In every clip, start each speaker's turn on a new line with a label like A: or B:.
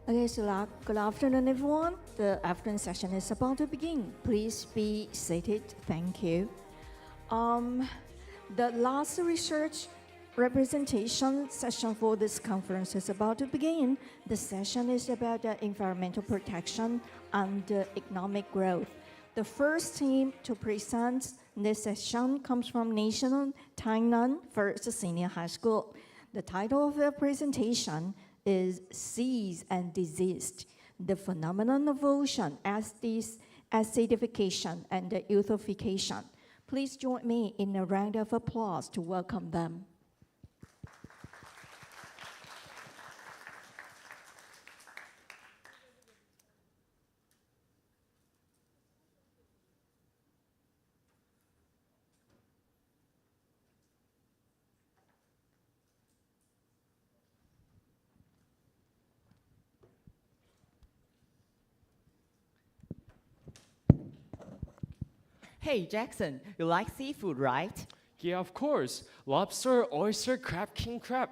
A: Okay, so good afternoon, everyone. The afternoon session is about to begin. Please be seated. Thank you. The last research representation session for this conference is about to begin. The session is about environmental protection and economic growth. The first team to present this session comes from National Tainan First Senior High School. The title of the presentation is Seas and Desist, the phenomenon of ocean as this acidification and eutrophication. Please join me in a round of applause to welcome them.
B: Hey, Jackson, you like seafood, right?
C: Yeah, of course. Lobster, oyster, crab, king crab.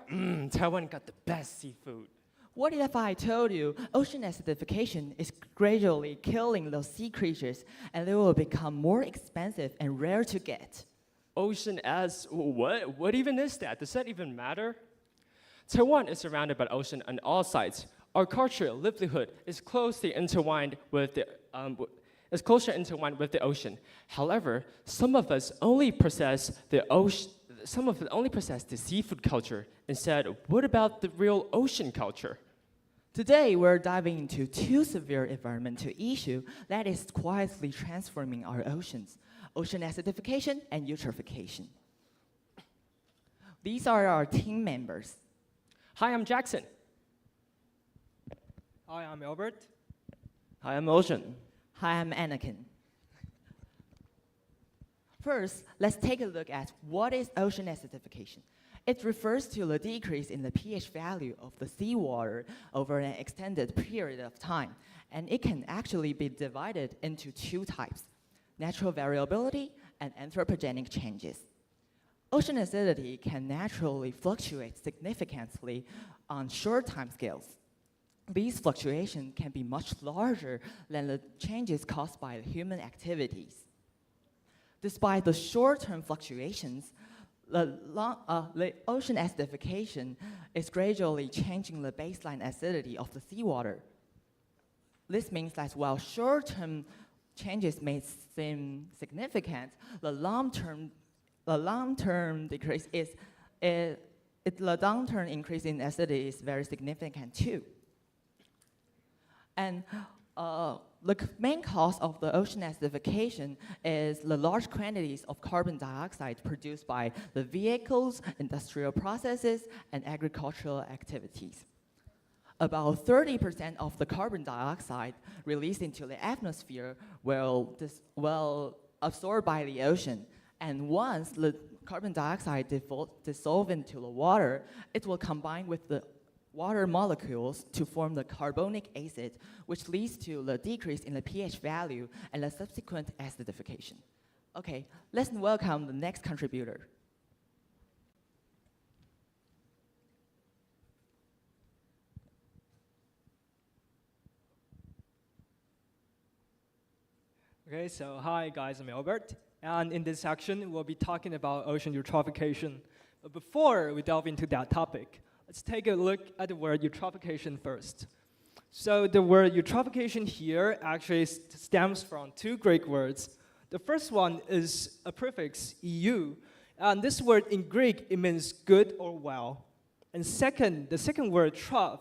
C: Taiwan got the best seafood.
B: What if I told you ocean acidification is gradually killing those sea creatures and they will become more expensive and rare to get?
C: Ocean as what? What even is that? Does that even matter? Taiwan is surrounded by ocean on all sides. Our culture, livelihood is closely intertwined with the ocean. However, some of us only possess the seafood culture. Instead, what about the real ocean culture?
B: Today, we're diving into two severe environmental issues that is quietly transforming our oceans: ocean acidification and eutrophication. These are our team members.
C: Hi, I'm Jackson.
D: Hi, I'm Albert.
C: Hi, I'm Ocean.
B: Hi, I'm Anakin. First, let's take a look at what is ocean acidification. It refers to the decrease in the pH value of the seawater over an extended period of time, and it can actually be divided into two types: natural variability and anthropogenic changes. Ocean acidity can naturally fluctuate significantly on short time scales. These fluctuations can be much larger than the changes caused by human activities. Despite the short-term fluctuations, the ocean acidification is gradually changing the baseline acidity of the seawater. This means that while short-term changes may seem significant, the long-term increase in acidity is very significant too. And the main cause of the ocean acidification is the large quantities of carbon dioxide produced by the vehicles, industrial processes, and agricultural activities. About 30% of the carbon dioxide released into the atmosphere will absorb by the ocean. And once the carbon dioxide dissolves into the water, it will combine with the water molecules to form the carbonic acid, which leads to the decrease in the pH value and the subsequent acidification. Okay, let's welcome the next contributor.
D: Okay, so hi guys, I'm Albert. And in this section, we'll be talking about ocean eutrophication. But before we delve into that topic, let's take a look at the word eutrophication first. So the word eutrophication here actually stems from two Greek words. The first one is a prefix, eu, and this word in Greek, it means good or well. And the second word, troph,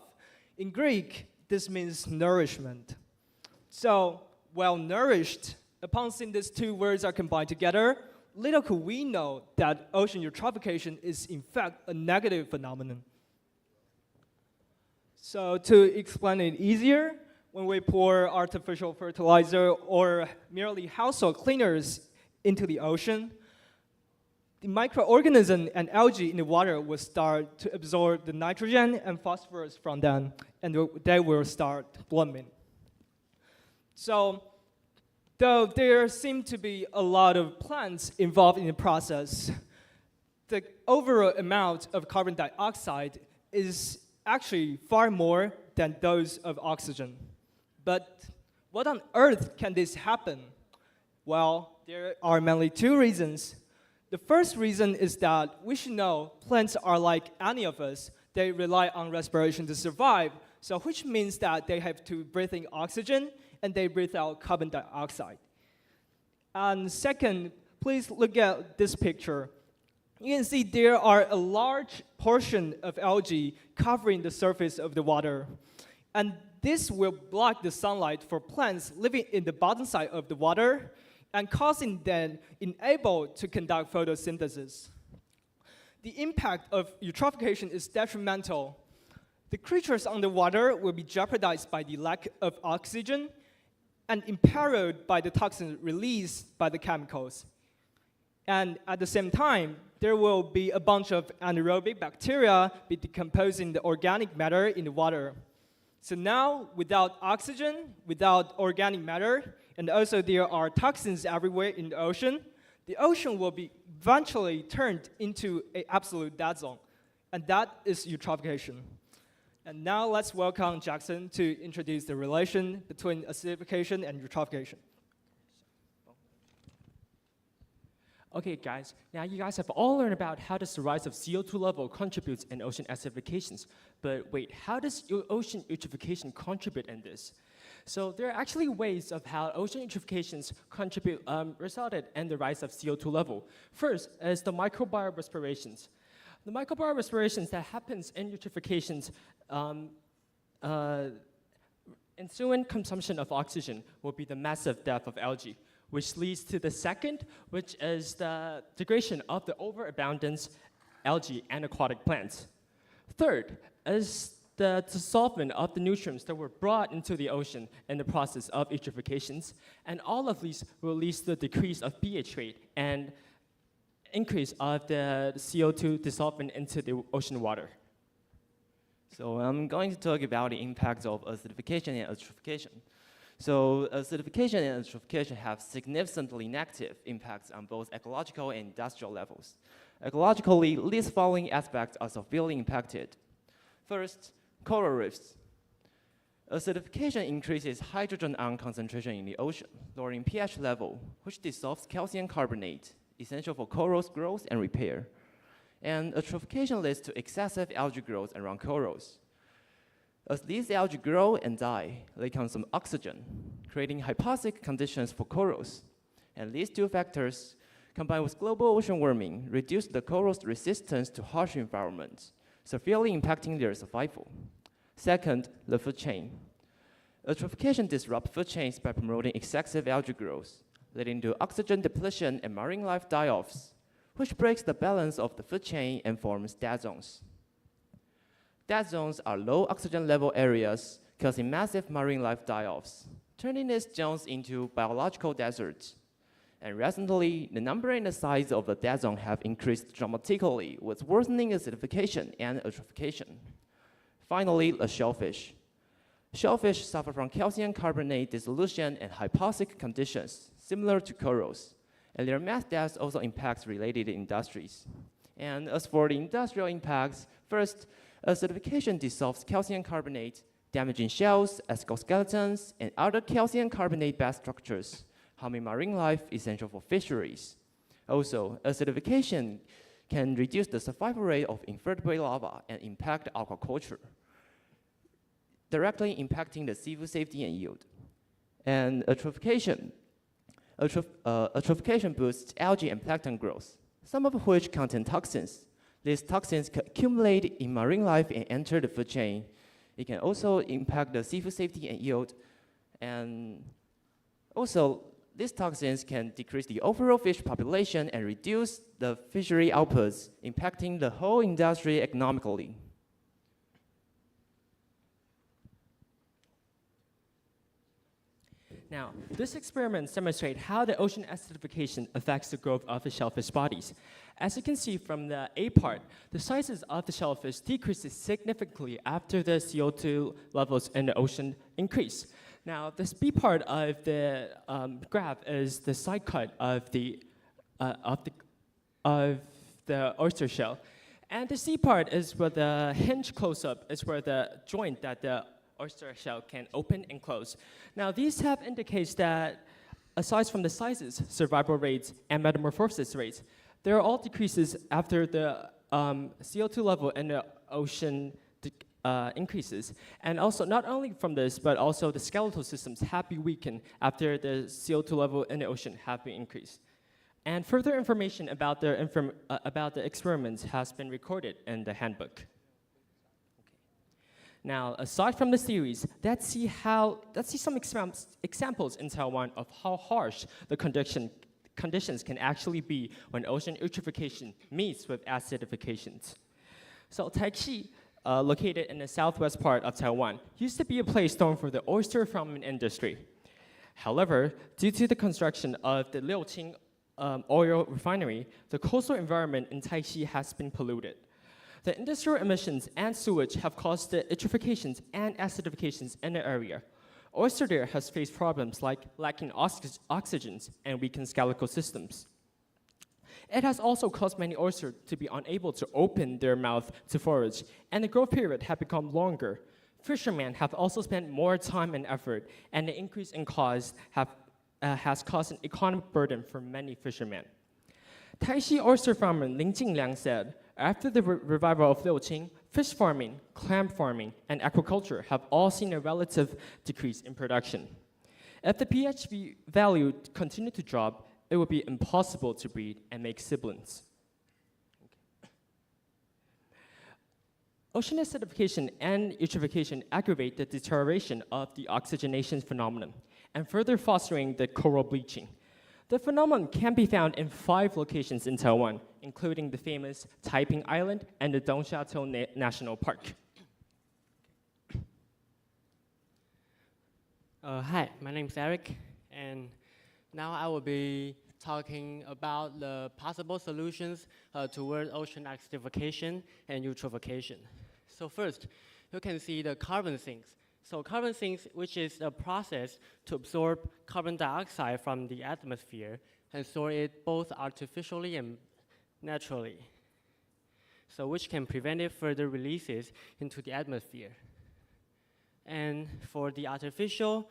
D: in Greek, this means nourishment. So, well-nourished, upon seeing these two words are combined together, little could we know that ocean eutrophication is in fact a negative phenomenon. So to explain it easier, when we pour artificial fertilizer or merely household cleaners into the ocean, the microorganisms and algae in the water will start to absorb the nitrogen and phosphorus from them, and they will start blooming. So, though there seem to be a lot of plants involved in the process, the overall amount of carbon dioxide is actually far more than those of oxygen. But what on earth can this happen? Well, there are mainly two reasons. The first reason is that we should know plants are like any of us. They rely on respiration to survive, so which means that they have to breathe in oxygen and they breathe out carbon dioxide. And second, please look at this picture. You can see there are a large portion of algae covering the surface of the water. And this will block the sunlight for plants living in the bottom side of the water and causing them unable to conduct photosynthesis. The impact of eutrophication is detrimental. The creatures underwater will be jeopardized by the lack of oxygen and imperiled by the toxins released by the chemicals. And at the same time, there will be a bunch of anaerobic bacteria be decomposing the organic matter in the water. So now, without oxygen, without organic matter, and also there are toxins everywhere in the ocean will be eventually turned into an absolute dead zone. And that is eutrophication. And now let's welcome Jackson to introduce the relation between acidification and eutrophication.
C: Okay, guys, now you guys have all learned about how does the rise of CO2 level contributes in ocean acidifications. But wait, how does ocean eutrophication contribute in this? So there are actually ways of how ocean eutrophications resulted in the rise of CO2 level. First is the microbial respirations. The microbial respirations that happens in eutrophications ensuing consumption of oxygen will be the massive death of algae, which leads to the second, which is the degradation of the overabundance algae and aquatic plants. Third is the dissolvement of the nutrients that were brought into the ocean in the process of eutrophications, and all of these will lead to the decrease of pH rate and increase of the CO2 dissolvement into the ocean water.
B: So I'm going to talk about the impacts of acidification and eutrophication. So acidification and eutrophication have significantly negative impacts on both ecological and industrial levels. Ecologically, these following aspects are severely impacted. First, coral reefs. Acidification increases hydrogen ion concentration in the ocean, lowering pH level, which dissolves calcium carbonate, essential for corals' growth and repair. And eutrophication leads to excessive algae growth around corals. As these algae grow and die, they consume oxygen, creating hypoxic conditions for corals. And these two factors, combined with global ocean warming, reduce the corals' resistance to harsh environments, severely impacting their survival. Second, the food chain. Eutrophication disrupts food chains by promoting excessive algae growth, leading to oxygen depletion and marine life die-offs, which breaks the balance of the food chain and forms dead zones. Dead zones are low oxygen level areas causing massive marine life die-offs, turning these zones into biological deserts. And recently, the number and the size of the dead zone have increased dramatically with worsening acidification and eutrophication. Finally, the shellfish. Shellfish suffer from calcium carbonate dissolution and hypoxic conditions, similar to corals, and their mass deaths also impacts related industries. And as for the industrial impacts, first, acidification dissolves calcium carbonate, damaging shells, exoskeletons, and other calcium carbonate-based structures, harming marine life essential for fisheries. Also, acidification can reduce the survival rate of invertebrate larvae and impact aquaculture, directly impacting the seafood safety and yield. And eutrophication boosts algae and plankton growth, some of which contain toxins. These toxins accumulate in marine life and enter the food chain. It can also impact the seafood safety and yield. And also, these toxins can decrease the overall fish population and reduce the fishery outputs, impacting the whole industry economically.
C: Now, this experiment demonstrates how the ocean acidification affects the growth of the shellfish bodies. As you can see from the A part, the sizes of the shellfish decreases significantly after the CO2 levels in the ocean increase. Now, this B part of the graph is the side cut of the oyster shell. And the C part is where the hinge close-up is where the joint that the oyster shell can open and close. Now, these tab indicates that aside from the sizes, survival rates, and metamorphosis rates, there are all decreases after the CO2 level in the ocean increases. And also, not only from this, but also the skeletal systems have been weakened after the CO2 level in the ocean have been increased. And further information about the experiments has been recorded in the handbook. Now, aside from the theories, let's see some examples in Taiwan of how harsh the conditions can actually be when ocean eutrophication meets with acidification. So Taichi, located in the southwest part of Taiwan, used to be a place known for the oyster farming industry. However, due to the construction of the Liuqing oil refinery, the coastal environment in Taichi has been polluted. The industrial emissions and sewage have caused the eutrophications and acidifications in the area. Oyster there has faced problems like lacking oxygens and weakened skeletal systems. It has also caused many oysters to be unable to open their mouth to forage, and the growth period has become longer. Fishermen have also spent more time and effort, and the increase in cost has caused an economic burden for many fishermen. Taichi oyster farmer Ling Jingliang said, after the revival of Liuqing, fish farming, clam farming, and aquaculture have all seen a relative decrease in production. If the pH value continued to drop, it would be impossible to breed and make siblings. Ocean acidification and eutrophication aggravate the deterioration of the oxygenation phenomenon and further fostering the coral bleaching. The phenomenon can be found in 5 locations in Taiwan, including the famous Taiping Island and the Dongxiatou National Park.
E: Hi, my name is Eric, and now I will be talking about the possible solutions toward ocean acidification and eutrophication. So first, you can see the carbon sinks. So carbon sinks, which is a process to absorb carbon dioxide from the atmosphere and store it both artificially and naturally, so which can prevent it further releases into the atmosphere. And for the artificial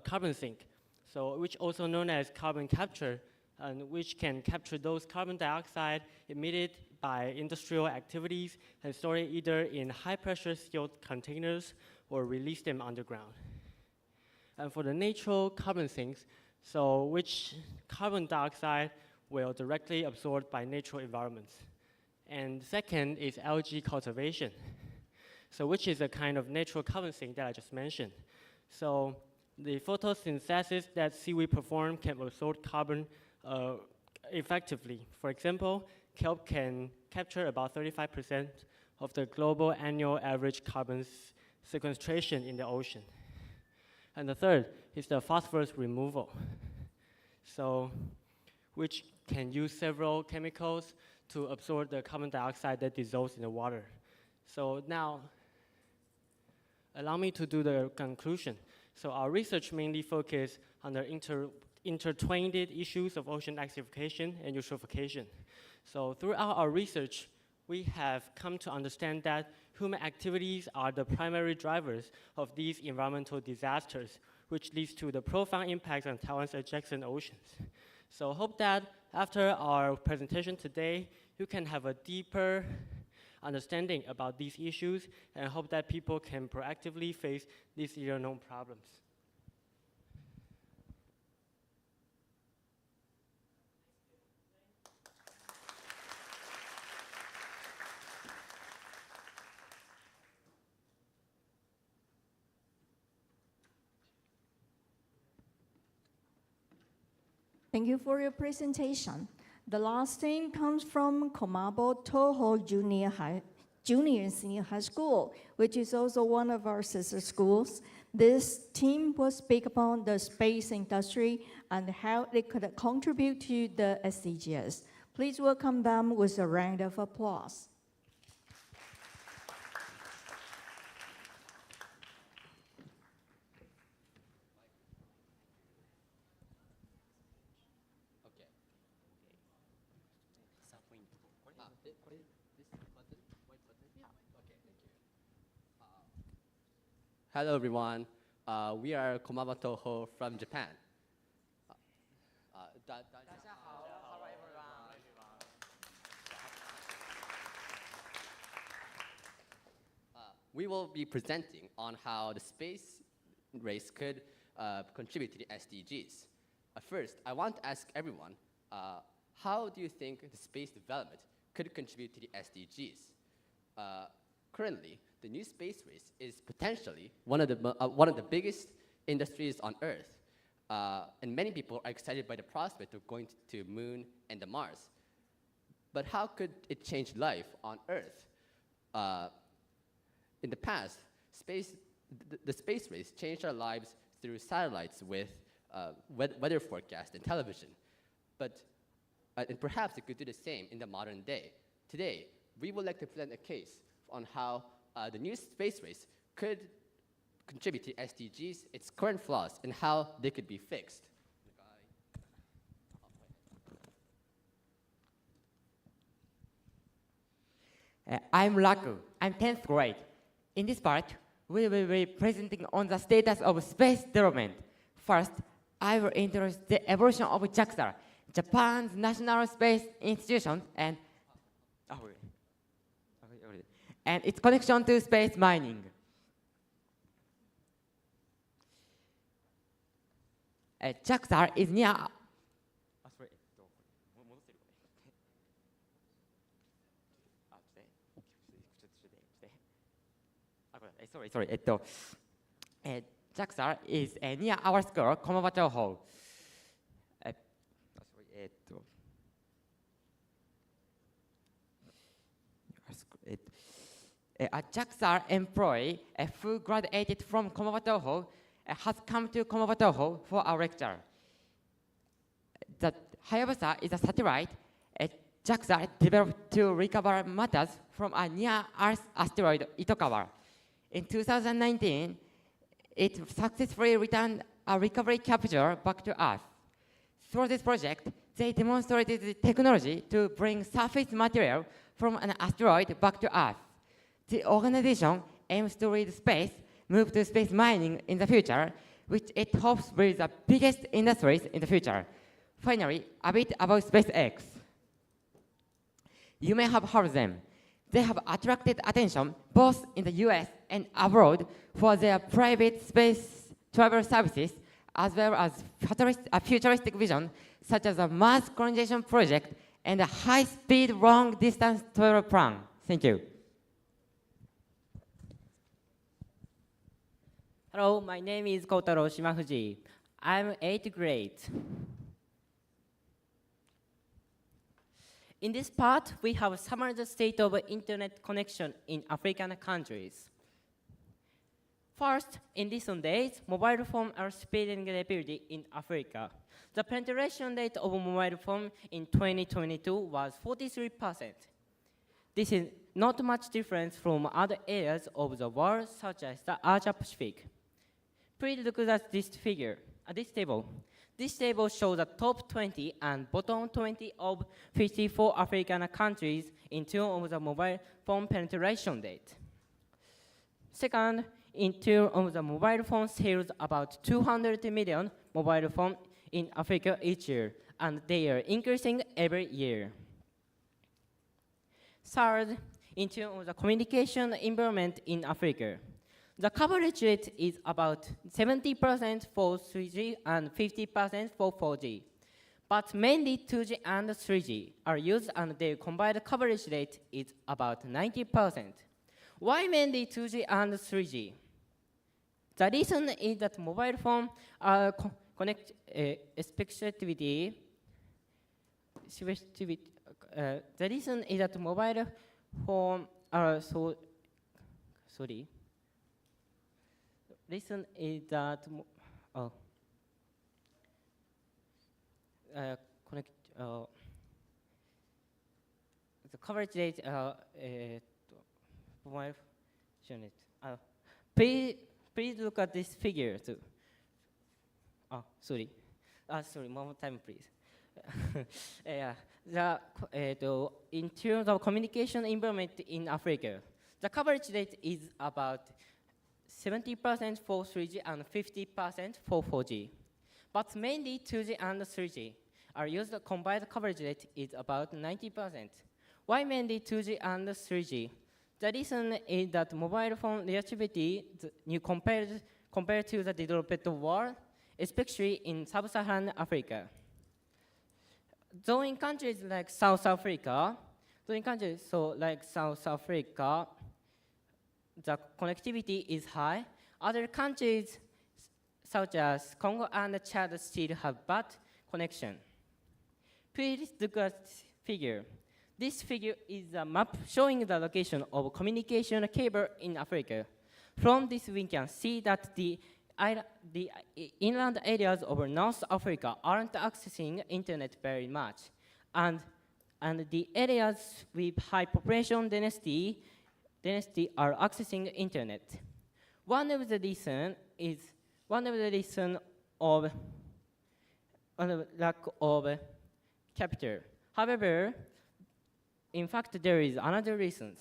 E: carbon sink, so which also known as carbon capture, and which can capture those carbon dioxide emitted by industrial activities and store it either in high-pressure sealed containers or release them underground. And for the natural carbon sinks, so which carbon dioxide will directly absorbed by natural environments. And second is algae cultivation, so which is a kind of natural carbon sink that I just mentioned. So the photosynthesis that seaweed perform can absorb carbon effectively. For example, kelp can capture about 35% of the global annual average carbon sequestration in the ocean. And the third is the phosphorus removal, so which can use several chemicals to absorb the carbon dioxide that dissolves in the water. So now, allow me to do the conclusion. So our research mainly focused on the intertwined issues of ocean acidification and eutrophication. So throughout our research, we have come to understand that human activities are the primary drivers of these environmental disasters, which leads to the profound impacts on Taiwan's adjacent oceans. So hope that after our presentation today, you can have a deeper understanding about these issues, and hope that people can proactively face these little-known problems.
A: Thank you for your presentation. The last name comes from Komaba Toho Junior and Senior High School, which is also one of our sister schools. This team will speak upon the space industry and how it could contribute to the SDGs. Please welcome them with a round of applause.
F: Hello, everyone. We are Komaba Toho from Japan. We will be presenting on how the space race could contribute to the SDGs. First, I want to ask everyone, how do you think the space development could contribute to the SDGs? Currently, the new space race is potentially one of the biggest industries on Earth. And many people are excited by the prospect of going to Moon and the Mars. But how could it change life on Earth? In the past, the space race changed our lives through satellites with weather forecast and television. And perhaps it could do the same in the modern day. Today, we would like to present a case on how the new space race could contribute to SDGs, its current flaws, and how they could be fixed.
G: I'm Raku. I'm 10th grade. In this part, we will be presenting on the status of space development. First, I will introduce the evolution of JAXA, Japan's National Space Institution, and its connection to space mining. JAXA is near. JAXA is near our school, Komaba Toho. A JAXA employee who graduated from Komaba Toho has come to Komaba Toho for our lecture. The Hayabusa is a satellite JAXA developed to recover matters from a near-Earth asteroid Itokawa. In 2019, it successfully returned a recovery capsule back to Earth. Through this project, they demonstrated the technology to bring surface material from an asteroid back to Earth. The organization aims to lead space, move to space mining in the future, which it hopes will be the biggest industries in the future. Finally, a bit about SpaceX. You may have heard them. They have attracted attention both in the US and abroad for their private space travel services, as well as a futuristic vision, such as a Mars colonization project and a high-speed, long-distance travel plan. Thank you.
H: Hello, my name is Kotaro Shimafuji. I'm 8th grade. In this part, we have summarized the state of internet connection in African countries. First, in recent days, mobile phones are spreading rapidly in Africa. The penetration rate of mobile phone in 2022 was 43%. This is not much difference from other areas of the world, such as the Asia Pacific. Please look at this figure, this table. This table shows the top 20 and bottom 20 of 54 African countries in terms of the mobile phone penetration rate. Second, in terms of the mobile phone sales, about 200 million mobile phones in Africa each year, and they are increasing every year. Third, in terms of the communication environment in Africa, the coverage rate is about 70% for 3G and 50% for 4G. But mainly 2G and 3G are used, and their combined coverage rate is about 90%. Why mainly 2G and 3G? The reason is that mobile phone connect spectivity. The reason is that mobile phone are so sorry. Reason is that connect the coverage rate mobile unit. Please look at this figure too. Oh, sorry. Sorry, one more time, please. In terms of communication environment in Africa, the coverage rate is about 70% for 3G and 50% for 4G. But mainly 2G and 3G are used. The combined coverage rate is about 90%. Why mainly 2G and 3G? The reason is that mobile phone reachability compared to the developed world, especially in sub-Saharan Africa. Though in countries like South Africa, the connectivity is high. Other countries, such as Congo and Chad, still have bad connection. Please look at this figure. This figure is a map showing the location of communication cable in Africa. From this, we can see that the inland areas of North Africa aren't accessing internet very much, and the areas with high population density are accessing internet. One of the reasons of lack of capital. However, in fact, there is another reason.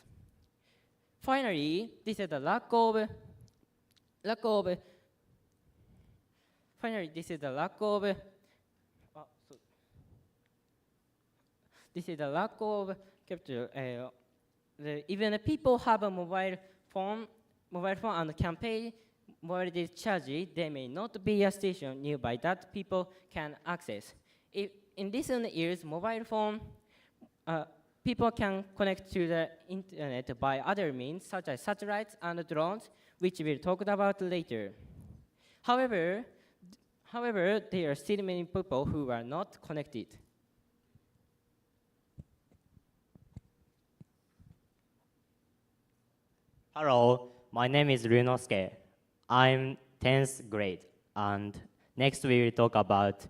H: Finally, this is the lack of capital. Even if people have a mobile phone and can pay mobile data charge, there may not be a station nearby that people can access. In recent years, mobile phone people can connect to the internet by other means, such as satellites and drones, which we'll talk about later. However, there are still many people who are not connected.
I: Hello, my name is Ryunosuke. I'm 10th grade, and next we will talk about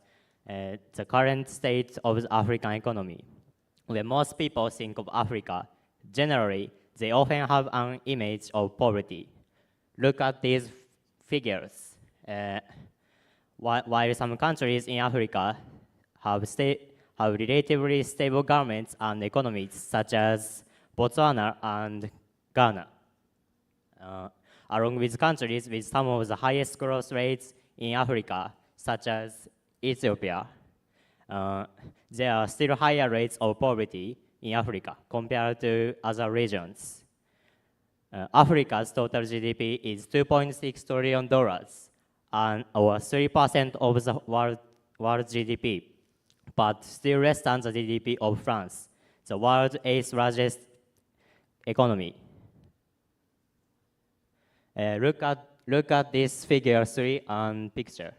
I: the current state of the African economy. When most people think of Africa, generally, they often have an image of poverty. Look at these figures. While some countries in Africa have relatively stable governments and economies, such as Botswana and Ghana, along with countries with some of the highest growth rates in Africa, such as Ethiopia, there are still higher rates of poverty in Africa compared to other regions. Africa's total GDP is $2.6 trillion, or 3% of the world GDP, but still less than the GDP of France, the world's 8th largest economy. Look at this figure 3 and picture.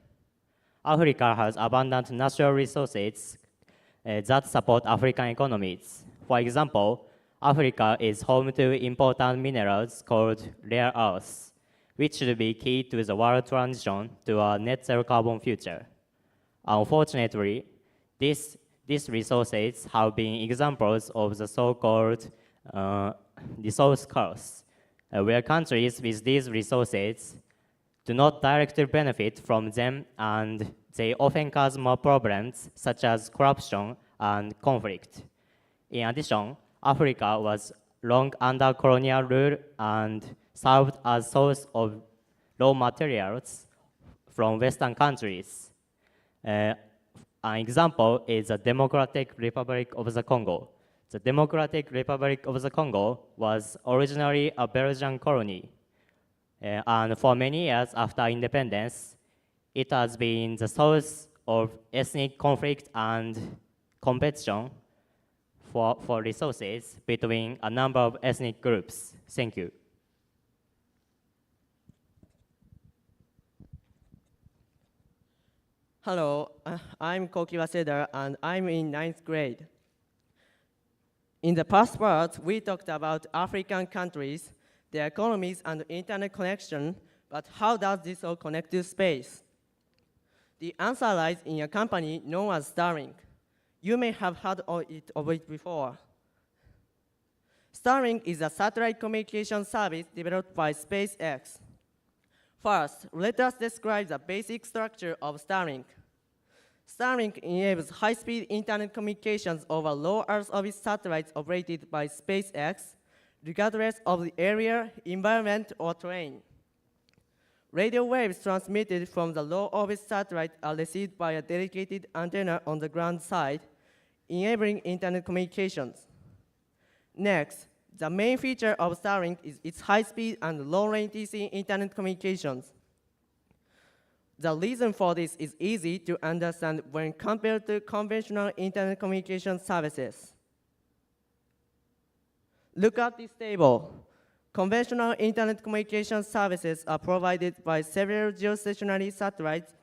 I: Africa has abundant natural resources that support African economies. For example, Africa is home to important minerals called rare earths, which should be key to the world transition to a net zero carbon future. Unfortunately, these resources have been examples of the so-called resource curse, where countries with these resources do not directly benefit from them, and they often cause more problems such as corruption and conflict. In addition, Africa was long under colonial rule and served as source of raw materials from Western countries. An example is the Democratic Republic of the Congo. The Democratic Republic of the Congo was originally a Belgian colony. And for many years after independence, it has been the source of ethnic conflict and competition for resources between a number of ethnic groups. Thank you.
J: Hello, I'm Koki Waseda, and I'm in 9th grade. In the past part, we talked about African countries, their economies and internet connection, but how does this all connect to space? The answer lies in a company known as Starlink. You may have heard of it before. Starlink is a satellite communication service developed by SpaceX. First, let us describe the basic structure of Starlink. Starlink enables high-speed internet communications over low Earth orbit satellites operated by SpaceX, regardless of the area, environment, or terrain. Radio waves transmitted from the low orbit satellite are received by a dedicated antenna on the ground side, enabling internet communications. Next, the main feature of Starlink is its high-speed and low-latency internet communications. The reason for this is easy to understand when compared to conventional internet communication services. Look at this table. Conventional internet communication services are provided by several geostationary satellites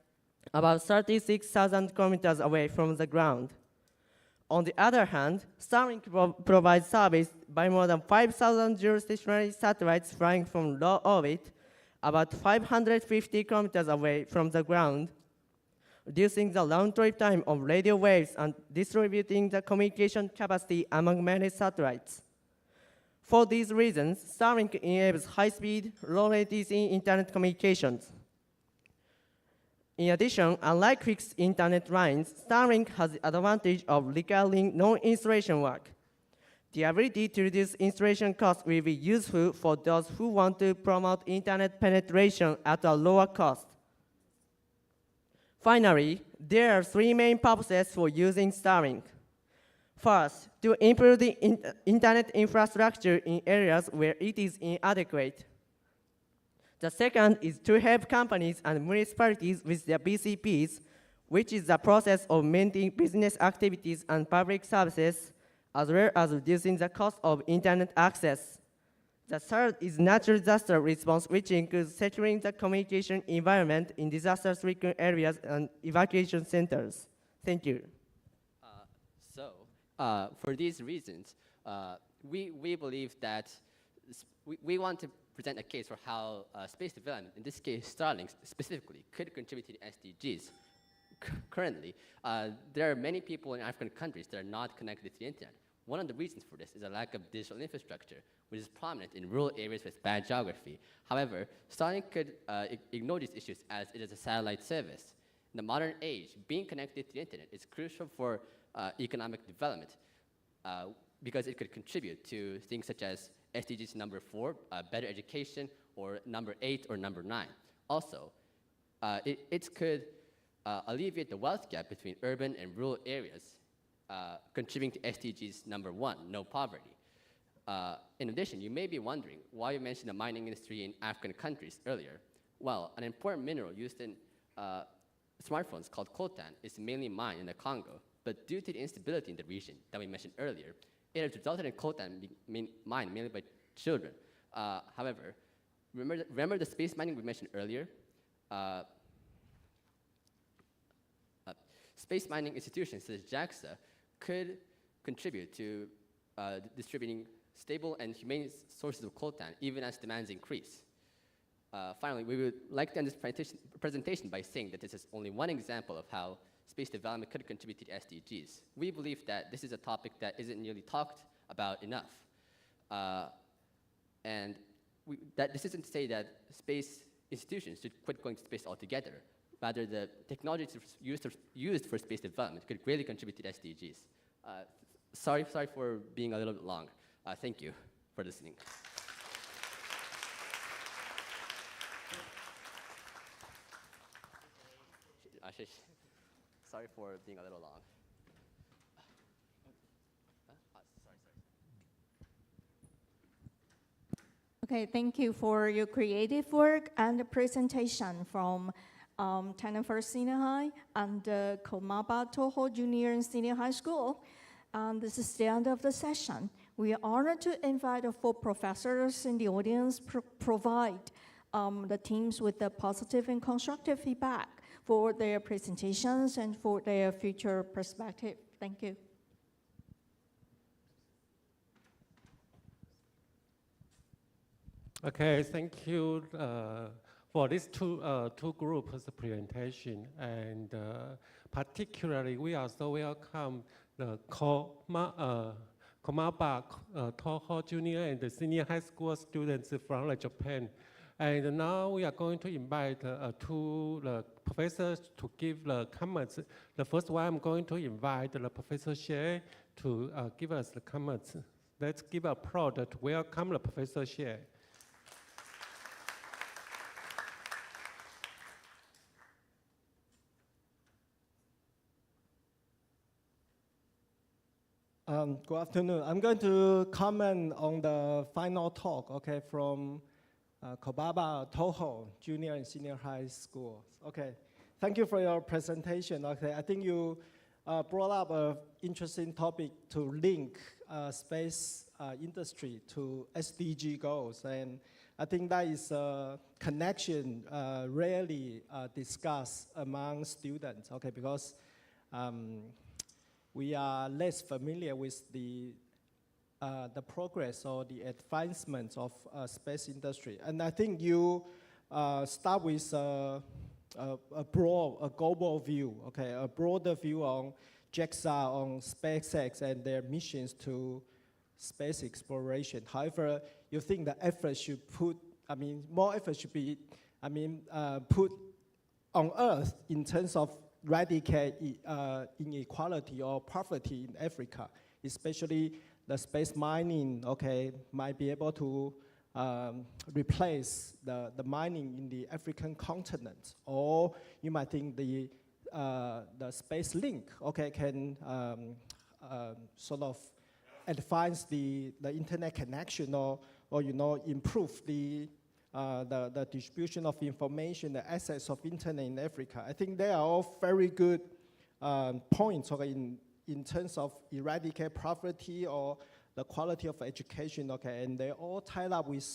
J: about 36,000 kilometers away from the ground. On the other hand, Starlink provides service by more than 5,000 geostationary satellites flying from low orbit, about 550 kilometers away from the ground, reducing the round-trip time of radio waves and distributing the communication capacity among many satellites. For these reasons, Starlink enables high-speed, low-latency internet communications. In addition, unlike fixed internet lines, Starlink has the advantage of recurring non-installation work. The ability to reduce installation costs will be useful for those who want to promote internet penetration at a lower cost. Finally, there are three main purposes for using Starlink. First, to improve the internet infrastructure in areas where it is inadequate. The second is to help companies and municipalities with their BCPs, which is the process of maintaining business activities and public services, as well as reducing the cost of internet access. The third is natural disaster response, which includes securing the communication environment in disaster-stricken areas and evacuation centers. Thank you.
F: For these reasons, we believe that we want to present a case for how space development, in this case Starlink specifically, could contribute to the SDGs. Currently, there are many people in African countries that are not connected to the internet. One of the reasons for this is a lack of digital infrastructure, which is prominent in rural areas with bad geography. However, Starlink could ignore these issues as it is a satellite service. In the modern age, being connected to the internet is crucial for economic development because it could contribute to things such as SDGs number 4, better education, or number 8 or number 9. Also, it could alleviate the wealth gap between urban and rural areas, contributing to SDGs number 1, no poverty. In addition, you may be wondering why you mentioned the mining industry in African countries earlier. Well, an important mineral used in smartphones called coltan is mainly mined in the Congo, but due to the instability in the region that we mentioned earlier, it has resulted in coltan being mined mainly by children. However, remember the space mining we mentioned earlier? Space mining institutions such as JAXA could contribute to distributing stable and humane sources of coltan even as demands increase. Finally, we would like to end this presentation by saying that this is only one example of how space development could contribute to the SDGs. We believe that this is a topic that isn't nearly talked about enough. And this isn't to say that space institutions should quit going to space altogether. Rather, the technologies used for space development could greatly contribute to the SDGs. Sorry for being a little bit long. Thank you for listening. Sorry for being a little long.
A: Okay, thank you for your creative work and the presentation from Tainan First Senior High and Komaba Toho Junior and Senior High School. And this is the end of the session. We are honored to invite the 4 professors in the audience provide the teams with the positive and constructive feedback for their presentations and for their future perspective. Thank you.
K: Okay, thank you for these two groups presentation, and particularly we also welcome the Komaba Toho Junior and the Senior High School students from Japan. And now we are going to invite the professors to give the comments. The first one, I'm going to invite the Professor Hsin to give us the comments. Let's give applause to welcome the Professor Hsin.
L: Good afternoon. I'm going to comment on the final talk, okay, from Komaba, Toho, junior and senior high school. Okay, thank you for your presentation. Okay, I think you brought up an interesting topic to link space industry to SDG goals, and I think that is a connection rarely discussed among students. Okay, because we are less familiar with the progress or the advancements of space industry. And I think you start with a global view, okay, a broader view on JAXA, on SpaceX and their missions to space exploration. However, you think the effort should more effort should be, put on Earth in terms of eradicate inequality or poverty in Africa, especially the space mining, okay, might be able to replace the mining in the African continent. Or you might think the space link, okay, can sort of advance the internet connection or improve the distribution of information, the access of internet in Africa. I think they are all very good points, okay, in terms of eradicate poverty or the quality of education, okay, and they all tied up with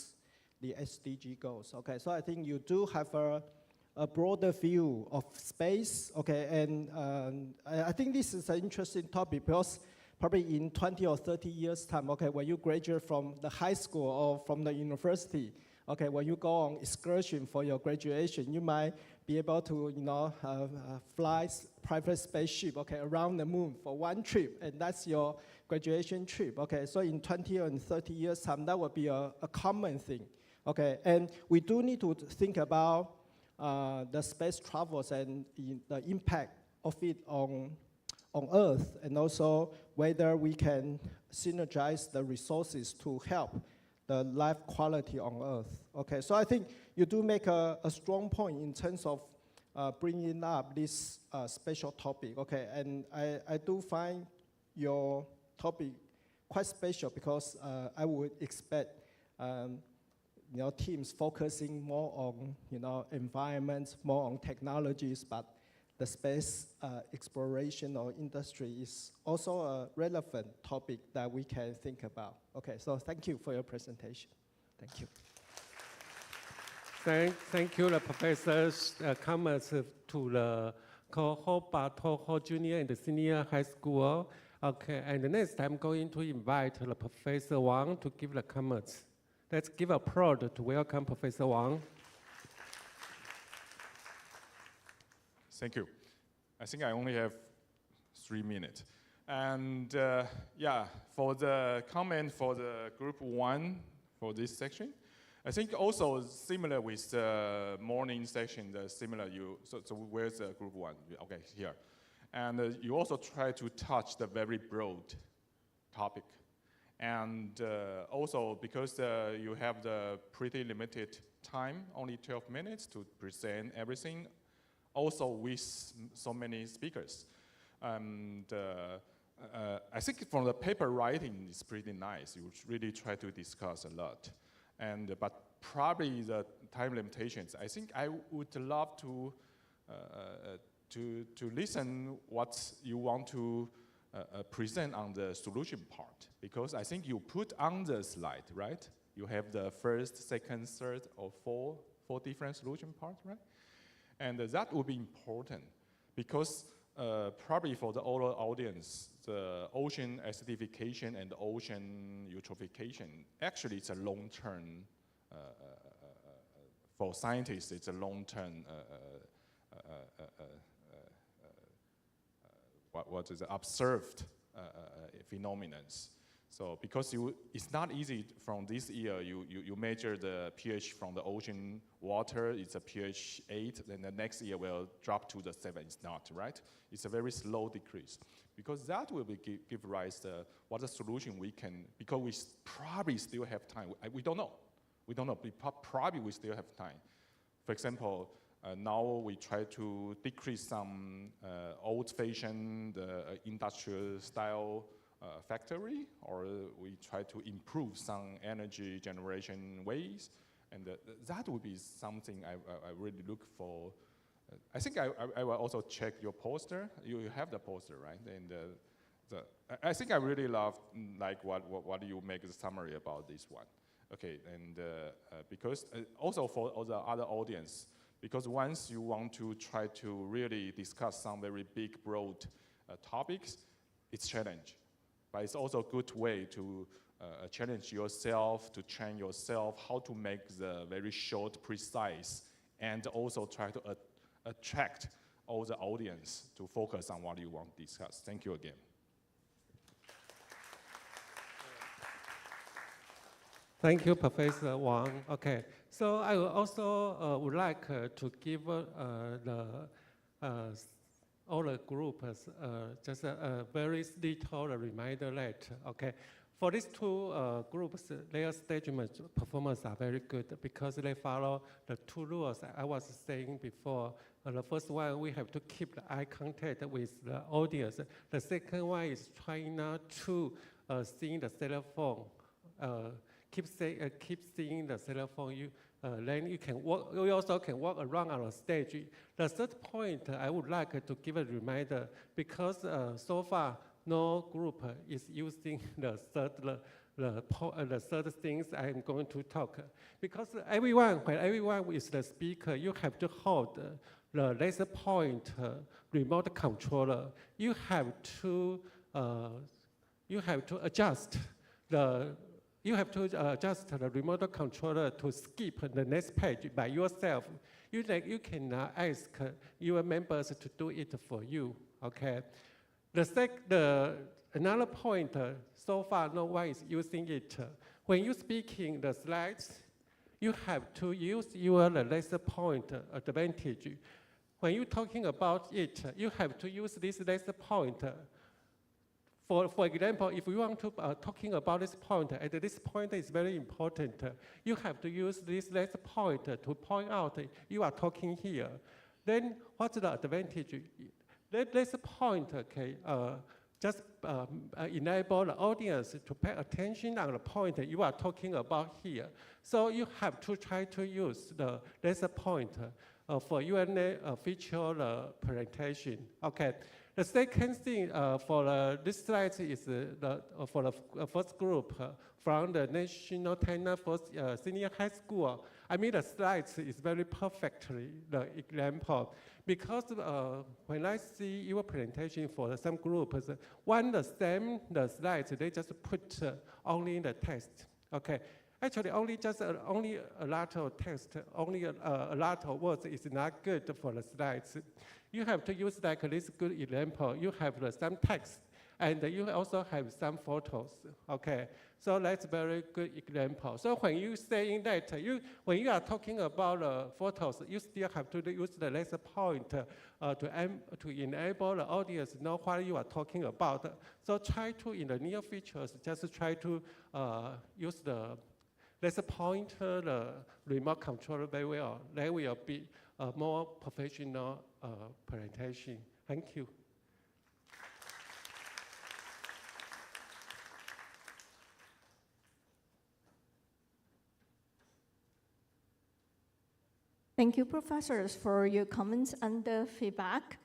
L: the SDG goals, okay. So I think you do have a broader view of space, okay, and I think this is an interesting topic because probably in 20 or 30 years time, okay, when you graduate from the high school or from the university, okay, when you go on excursion for your graduation, you might be able to, fly private spaceship, okay, around the moon for one trip, and that's your graduation trip, okay. So in 20 or 30 years time, that would be a common thing, okay. And we do need to think about the space travels and the impact of it on Earth, and also whether we can synergize the resources to help the life quality on Earth. Okay, so I think you do make a strong point in terms of bringing up this special topic. Okay, and I do find your topic quite special because I would expect teams focusing more on environment, more on technologies, but the space exploration or industry is also a relevant topic that we can think about. Okay, so thank you for your presentation. Thank you.
K: Thank you, the professor's comments to the Komaba, Toho Junior and the Senior High School. Okay, and the next I'm going to invite the Professor Wang to give the comments. Let's give applause to welcome Professor Wang.
M: Thank you. I think I only have 3 minutes. And for the comment for the group 1 for this section, I think also similar with the morning section, so where's the group 1? Okay, here. And you also try to touch the very broad topic. And also because you have the pretty limited time, only 12 minutes to present everything, also with so many speakers. And I think from the paper writing, it's pretty nice. You really try to discuss a lot. But probably the time limitations, I think I would love to listen what you want to present on the solution part, because I think you put on the slide, right? You have the first, second, third, or four different solution parts, right? And that would be important because probably for the oral audience, the ocean acidification and ocean eutrophication, actually it's a long-term, for scientists, it's a long-term, what is observed phenomenon. So because it's not easy from this year, you measure the pH from the ocean water, it's a pH 8, then the next year will drop to the 7, it's not, right? It's a very slow decrease. Because that will give rise to what the solution we can, because we probably still have time. We don't know. We don't know, but probably we still have time. For example, now we try to decrease some old-fashioned industrial style factory, or we try to improve some energy generation ways, and that would be something I really look for. I think I will also check your poster. You have the poster, right? And I think I really love like what you make a summary about this one. Okay, and because also for the other audience, because once you want to try to really discuss some very big, broad topics, it's challenge. But it's also a good way to challenge yourself, to train yourself how to make the very short, precise, and also try to attract all the audience to focus on what you want to discuss. Thank you again.
K: Thank you, Professor Wang. Okay, so I also would like to give all the groups just a very detailed reminder that, okay, for these two groups, their stage performance are very good because they follow the two rules I was saying before. The first one, we have to keep the eye contact with the audience. The second one is trying not to see the cell phone. Keep seeing the cell phone. Then you can walk. You also can walk around on the stage. The third point, I would like to give a reminder because so far no group is using the third things I am going to talk. Because when everyone is the speaker, you have to hold the laser point remote controller. You have to adjust the remote controller to skip the next page by yourself. You can ask your members to do it for you. Okay. Another point, so far no one is using it. When you're speaking the slides, you have to use your laser point advantage. When you're talking about it, you have to use this laser point. For example, if you want to talking about this point, and this point is very important, you have to use this laser point to point out you are talking here. Then what's the advantage? That laser point, okay, just enable the audience to pay attention on the point that you are talking about here. So you have to try to use the laser point for your feature presentation. Okay. The second thing for this slide is for the first group from the National Tainan First Senior High School. I mean, the slides is very perfectly the example because when I see your presentation for some groups, the slides, they just put only the text. Okay. Actually, only a lot of text, only a lot of words is not good for the slides. You have to use like this good example. You have some text, and you also have some photos. Okay, so that's very good example. So when you saying that, when you are talking about photos, you still have to use the laser point to enable the audience know what you are talking about. So try to in the near futures, just try to use the laser pointer, the remote controller very well. That will be a more professional presentation. Thank you.
A: Thank you, professors, for your comments and feedback.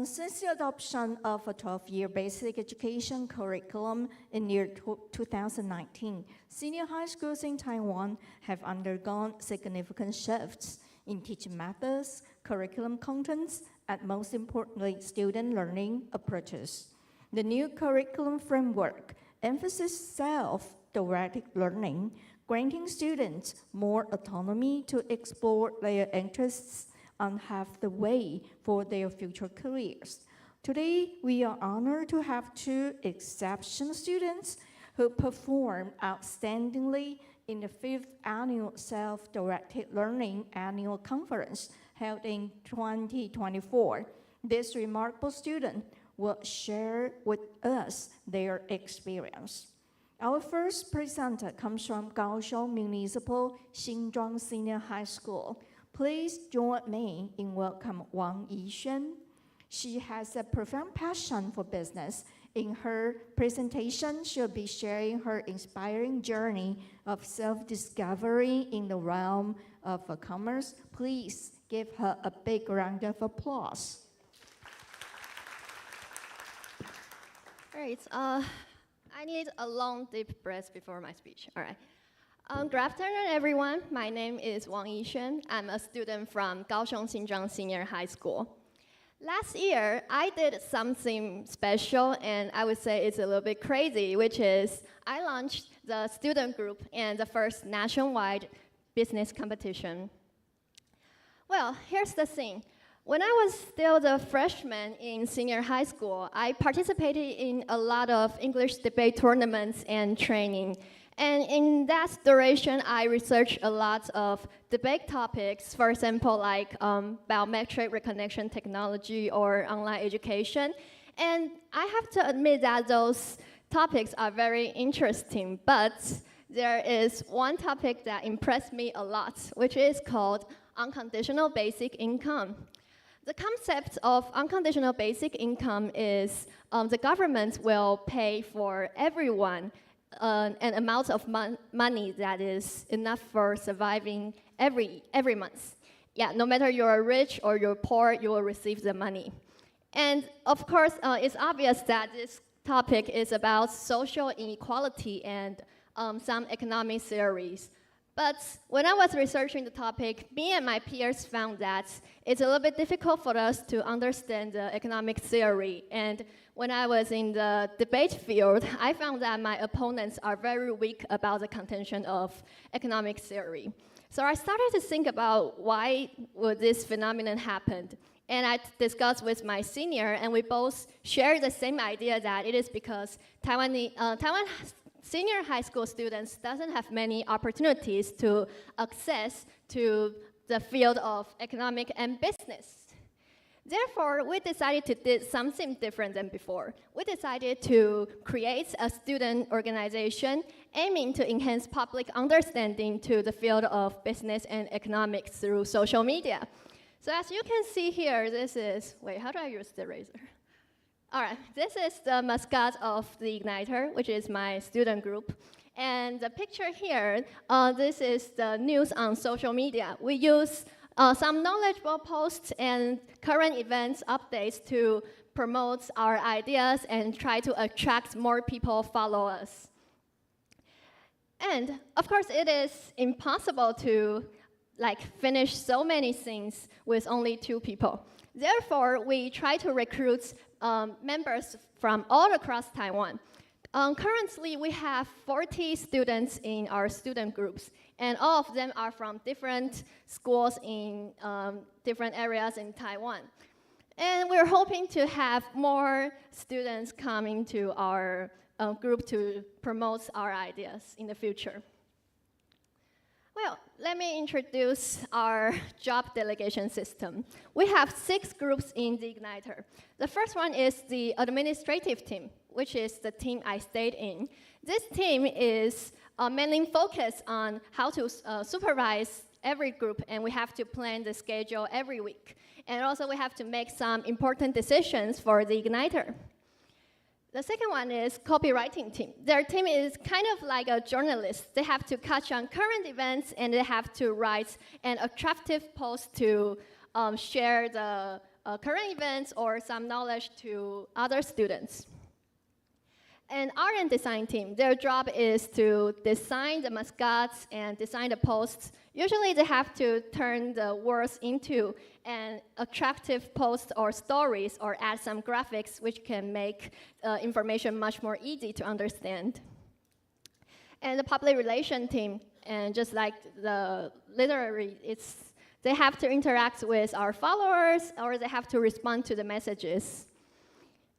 A: Since the adoption of a 12-year basic education curriculum in year 2019, senior high schools in Taiwan have undergone significant shifts in teaching methods, curriculum contents, and most importantly, student learning approaches. The new curriculum framework emphasizes self-directed learning, granting students more autonomy to explore their interests and have the way for their future careers. Today, we are honored to have two exceptional students who performed outstandingly in the 5th Annual Self-Directed Learning Annual Conference held in 2024. This remarkable student will share with us their experience. Our first presenter comes from Kaohsiung Municipal Hsin Senior High School. Please join me in welcoming Wang I-Hsuan. She has a profound passion for business In her presentation, she'll be sharing her inspiring journey of self-discovery in the realm of commerce. Please give her a big round of applause.
N: All right, I need a long, deep breath before my speech. All right. Good afternoon, everyone. My name is Wang I-Hsuan. I'm a student from Kaohsiung Xinjiang Senior High School. Last year, I did something special, and I would say it's a little bit crazy, which is I launched the student group and the first nationwide business competition. Well, here's the thing. When I was still the freshman in senior high school, I participated in a lot of English debate tournaments and training. And in that duration, I researched a lot of debate topics, for example, like biometric recognition technology or online education. And I have to admit that those topics are very interesting, but there is one topic that impressed me a lot, which is called unconditional basic income. The concept of unconditional basic income is the government will pay for everyone an amount of money that is enough for surviving every month. Yeah, no matter you're rich or you're poor, you will receive the money. And of course, it's obvious that this topic is about social inequality and some economic theories. But when I was researching the topic, me and my peers found that it's a little bit difficult for us to understand the economic theory. And when I was in the debate field, I found that my opponents are very weak about the contention of economic theory. So I started to think about why would this phenomenon happen. And I discussed with my senior, and we both shared the same idea that it is because Taiwan senior high school students doesn't have many opportunities to access to the field of economic and business. Therefore, we decided to do something different than before. We decided to create a student organization aiming to enhance public understanding to the field of business and economics through social media. So as you can see here, this is, wait, how do I use the eraser? All right, this is the mascot of the Igniter, which is my student group. And the picture here, this is the news on social media. We use some knowledgeable posts and current events updates to promote our ideas and try to attract more people follow us. And of course, it is impossible to finish so many things with only 2 people. Therefore, we try to recruit members from all across Taiwan. Currently, we have 40 students in our student groups, and all of them are from different schools in different areas in Taiwan. And we're hoping to have more students coming to our group to promote our ideas in the future. Well, let me introduce our job delegation system. We have 6 groups in the Igniter. The first one is the administrative team, which is the team I stayed in. This team is mainly focused on how to supervise every group, and we have to plan the schedule every week. And also we have to make some important decisions for the Igniter. The second one is copywriting team. Their team is kind of like a journalist. They have to catch on current events, and they have to write an attractive post to share the current events or some knowledge to other students. And art and design team, their job is to design the mascots and design the posts. Usually they have to turn the words into an attractive post or stories or add some graphics which can make information much more easy to understand. And the public relation team, and just like the literary, they have to interact with our followers or they have to respond to the messages.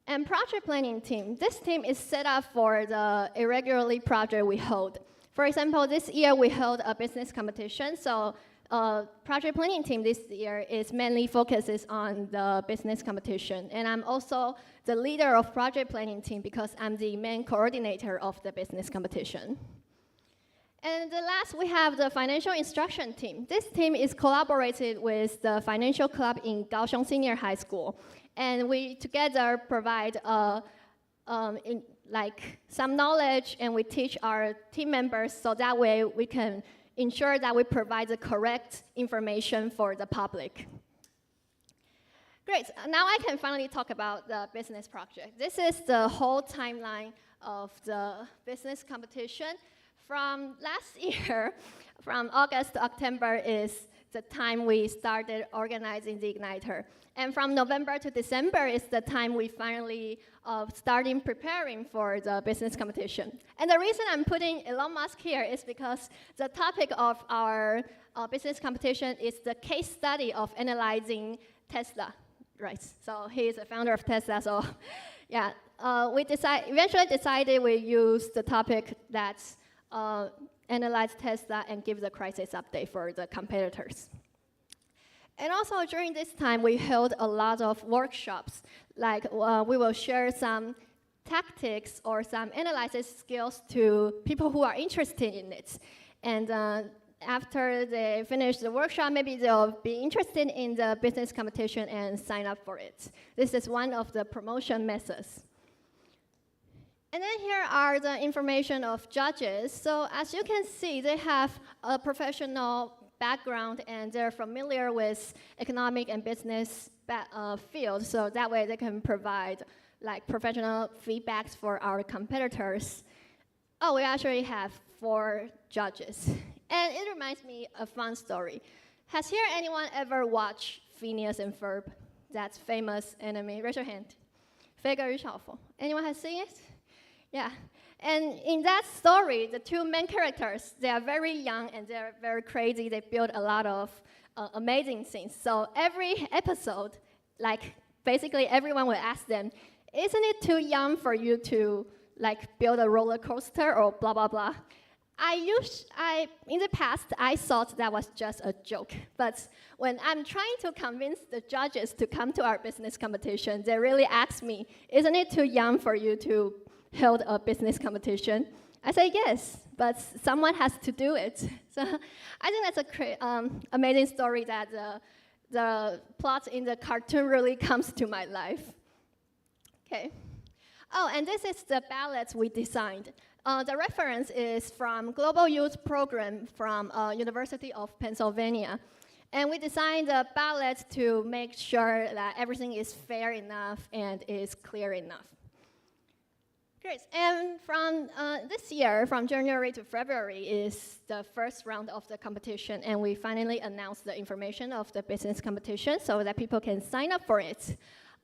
N: And project planning team, this team is set up for the irregularly project we hold. For example, this year we held a business competition, so project planning team this year is mainly focuses on the business competition. And I'm also the leader of project planning team because I'm the main coordinator of the business competition. And the last, we have the financial instruction team. This team is collaborated with the financial club in Kaohsiung Senior High School. And we together provide in like some knowledge, and we teach our team members so that way we can ensure that we provide the correct information for the public. Great, now I can finally talk about the business project. This is the whole timeline of the business competition. From last year, from August to October is the time we started organizing the Igniter. And from November to December is the time we finally starting preparing for the business competition. And the reason I'm putting Elon Musk here is because the topic of our business competition is the case study of analyzing Tesla, right? So he is the founder of Tesla, so yeah. We eventually decided we use the topic that's analyze Tesla and give the crisis update for the competitors. And also during this time, we held a lot of workshops. Like we will share some tactics or some analysis skills to people who are interested in it. And after they finish the workshop, maybe they'll be interested in the business competition and sign up for it. This is one of the promotion methods. And then here are the information of judges. So as you can see, they have a professional background and they're familiar with economic and business field. So that way they can provide like professional feedbacks for our competitors. Oh, we actually have 4 judges. And it reminds me of a fun story. Has here anyone ever watched Phineas and Ferb? That famous anime? Raise your hand. 飞哥与小佛. Anyone has seen it? Yeah, and in that story, the 2 main characters, they are very young and they're very crazy. They build a lot of amazing things. So every episode, like basically everyone will ask them, isn't it too young for you to like build a roller coaster or blah, blah, blah? In the past, I thought that was just a joke. But when I'm trying to convince the judges to come to our business competition, they really ask me, isn't it too young for you to held a business competition? I say yes, but someone has to do it. So I think that's a amazing story that the plot in the cartoon really comes to my life. Okay. Oh, and this is the ballot we designed. The reference is from Global Youth Program from University of Pennsylvania. And we designed the ballot to make sure that everything is fair enough and is clear enough. Great, and from this year, from January to February, is the first round of the competition, and we finally announced the information of the business competition so that people can sign up for it.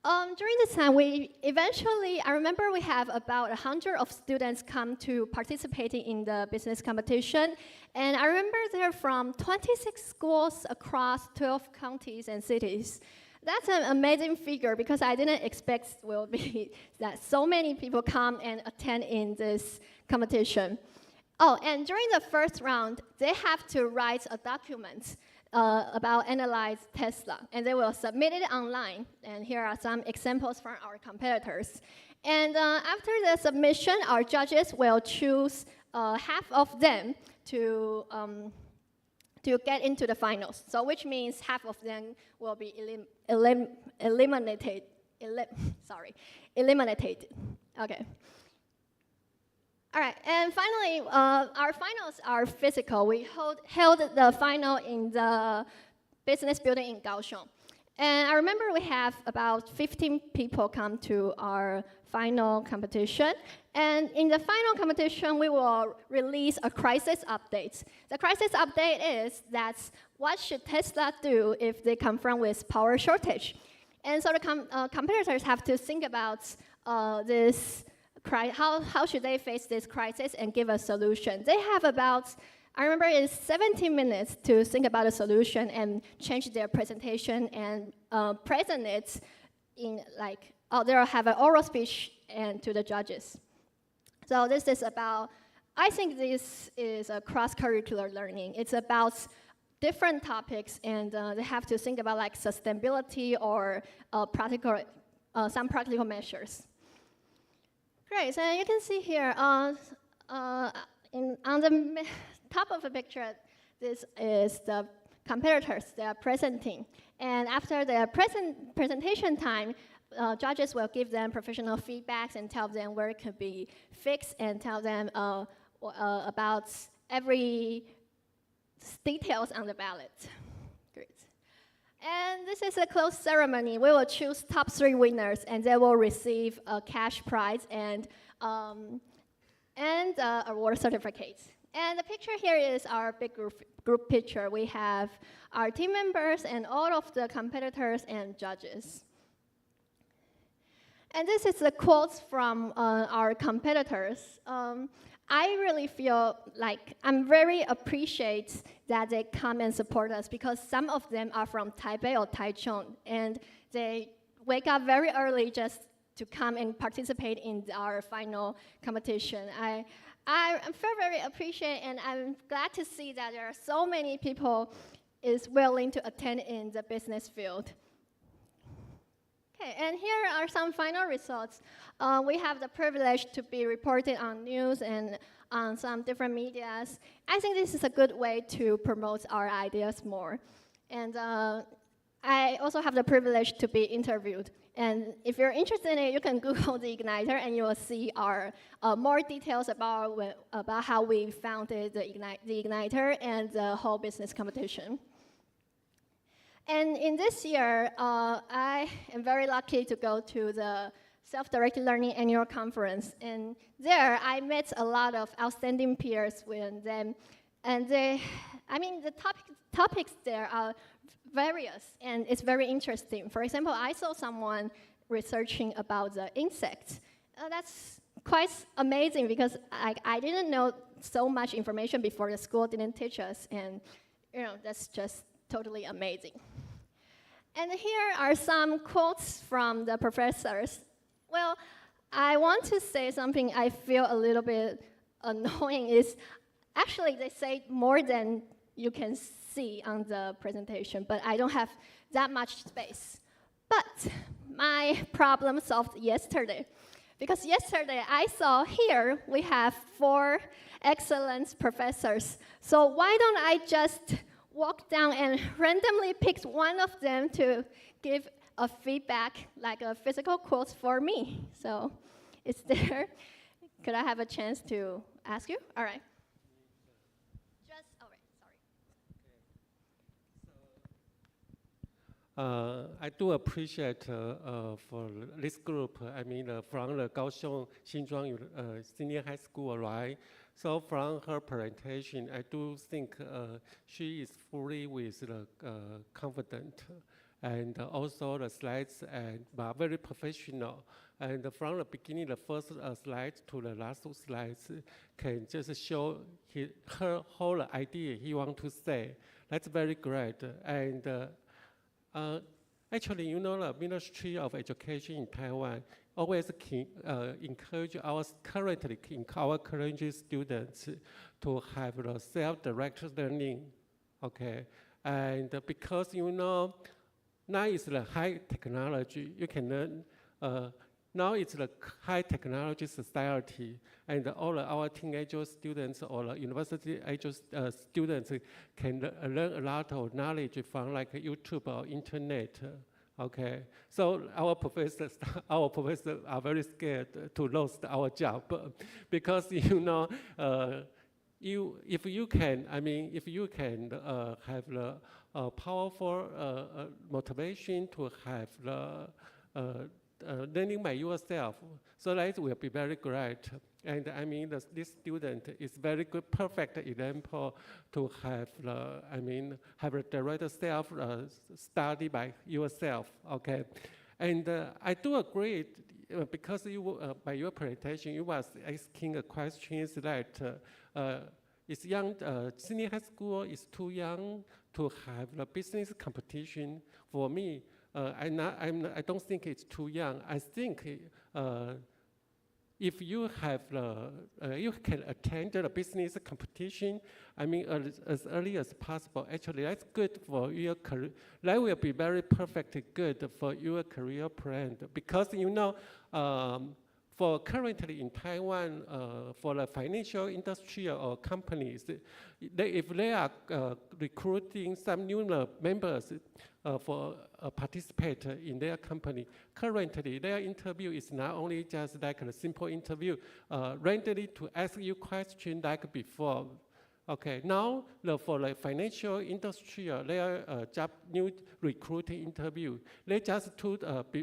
N: During this time, I remember we have about 100 of students come to participating in the business competition, and I remember they're from 26 schools across 12 counties and cities. That's an amazing figure because I didn't expect will be that so many people come and attend in this competition. Oh, and during the first round, they have to write a document about analyze Tesla, and they will submit it online. And here are some examples from our competitors. And after the submission, our judges will choose half of them to get into the finals. So which means half of them will be eliminated. Okay. All right, and finally, our finals are physical. We held the final in the business building in Kaohsiung. And I remember we have about 15 people come to our final competition. And in the final competition, we will release a crisis update. The crisis update is that what should Tesla do if they confront with power shortage? And so the competitors have to think about how should they face this crisis and give a solution. They have about, I remember it's 17 minutes to think about a solution and change their presentation and present it in they'll have an oral speech and to the judges. So this is about, I think this is a cross-curricular learning. It's about different topics and they have to think about like sustainability or some practical measures. Great, so you can see here on the top of the picture, this is the competitors they are presenting. And after their presentation time, judges will give them professional feedbacks and tell them where it could be fixed and tell them about every details on the ballot. Great. And this is a closed ceremony. We will choose top 3 winners, and they will receive a cash prize and award certificates. And the picture here is our big group picture. We have our team members and all of the competitors and judges. And this is the quotes from our competitors. I really feel like I'm very appreciate that they come and support us because some of them are from Taipei or Taichung, and they wake up very early just to come and participate in our final competition. I feel very appreciated, and I'm glad to see that there are so many people is willing to attend in the business field. Okay, and here are some final results. We have the privilege to be reported on news and on some different medias. I think this is a good way to promote our ideas more. And I also have the privilege to be interviewed. And if you're interested in it, you can Google the Igniter and you will see our more details about how we founded the Igniter and the whole business competition. And in this year, I am very lucky to go to the Self-Directed Learning Annual Conference. And there, I met a lot of outstanding peers with them. And the topics there are various, and it's very interesting. For example, I saw someone researching about the insects. That's quite amazing because I didn't know so much information before. The school didn't teach us, and that's just totally amazing. And here are some quotes from the professors. Well, I want to say something I feel a little bit annoying is, actually they say more than you can see on the presentation, but I don't have that much space. But my problem solved yesterday. Because yesterday I saw here we have 4 excellent professors. So why don't I just walk down and randomly pick one of them to give a feedback, like a physical quote for me. So it's there. Could I have a chance to ask you? All right.
K: I do appreciate for this group, from the Kaohsiung Xinzhuang Senior High School, right? So from her presentation, I do think she is fully with the confident, and also the slides are very professional. And from the beginning, the first slide to the last 2 slides can just show her whole idea he want to say. That's very great. And actually, the Ministry of Education in Taiwan always encourage our current students to have the self-directed learning, okay? And because now is the high technology, you can learn. Now it's the high technology society, and all our teenage students or university age students can learn a lot of knowledge from like YouTube or internet. Okay, so our professors are very scared to lose our job because if you can have the powerful motivation to have the learning by yourself, so that will be very great. And this student is very good, perfect example to have have a direct self study by yourself. Okay, and I do agree because by your presentation you was asking a question that is young senior high school is too young to have the business competition. For me, I don't think it's too young. I think if you have you can attend the business competition, as early as possible. Actually, that's good for your career. That will be very perfect good for your career plan because For currently in Taiwan, for the financial industry or companies, if they are recruiting some new members for participate in their company, currently their interview is not only just like a simple interview, randomly to ask you questions like before. Okay, now for the financial industry, their job new recruiting interview, they just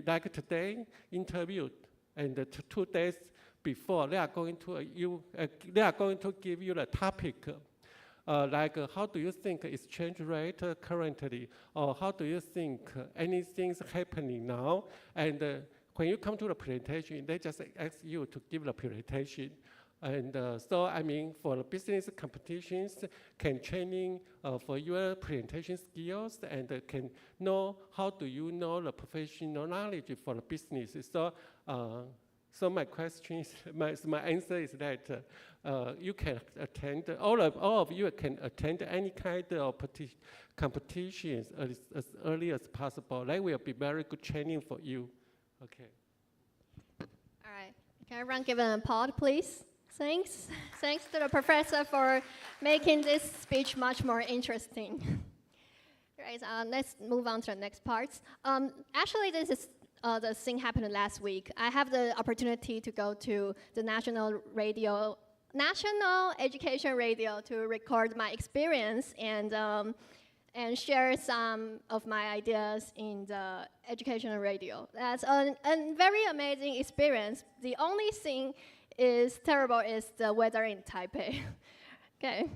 K: like today interview. And 2 days before, they are going to give you the topic, like how do you think exchange rate currently, or how do you think anything's happening now? And when you come to the presentation, they just ask you to give the presentation. And so, I mean, for the business competitions, can training for your presentation skills and can know how do you know the professional knowledge for the business. So my question is, my answer is that you can attend, all of you can attend any kind of competitions as early as possible. That will be very good training for you. Okay.
N: All right. Can everyone give an applause, please? Thanks. Thanks to the professor for making this speech much more interesting. Right, let's move on to the next part. Actually, this is the thing happened last week. I have the opportunity to go to the National Education Radio to record my experience and share some of my ideas in the educational radio. That's a very amazing experience. The only thing is terrible is the weather in Taipei. Okay.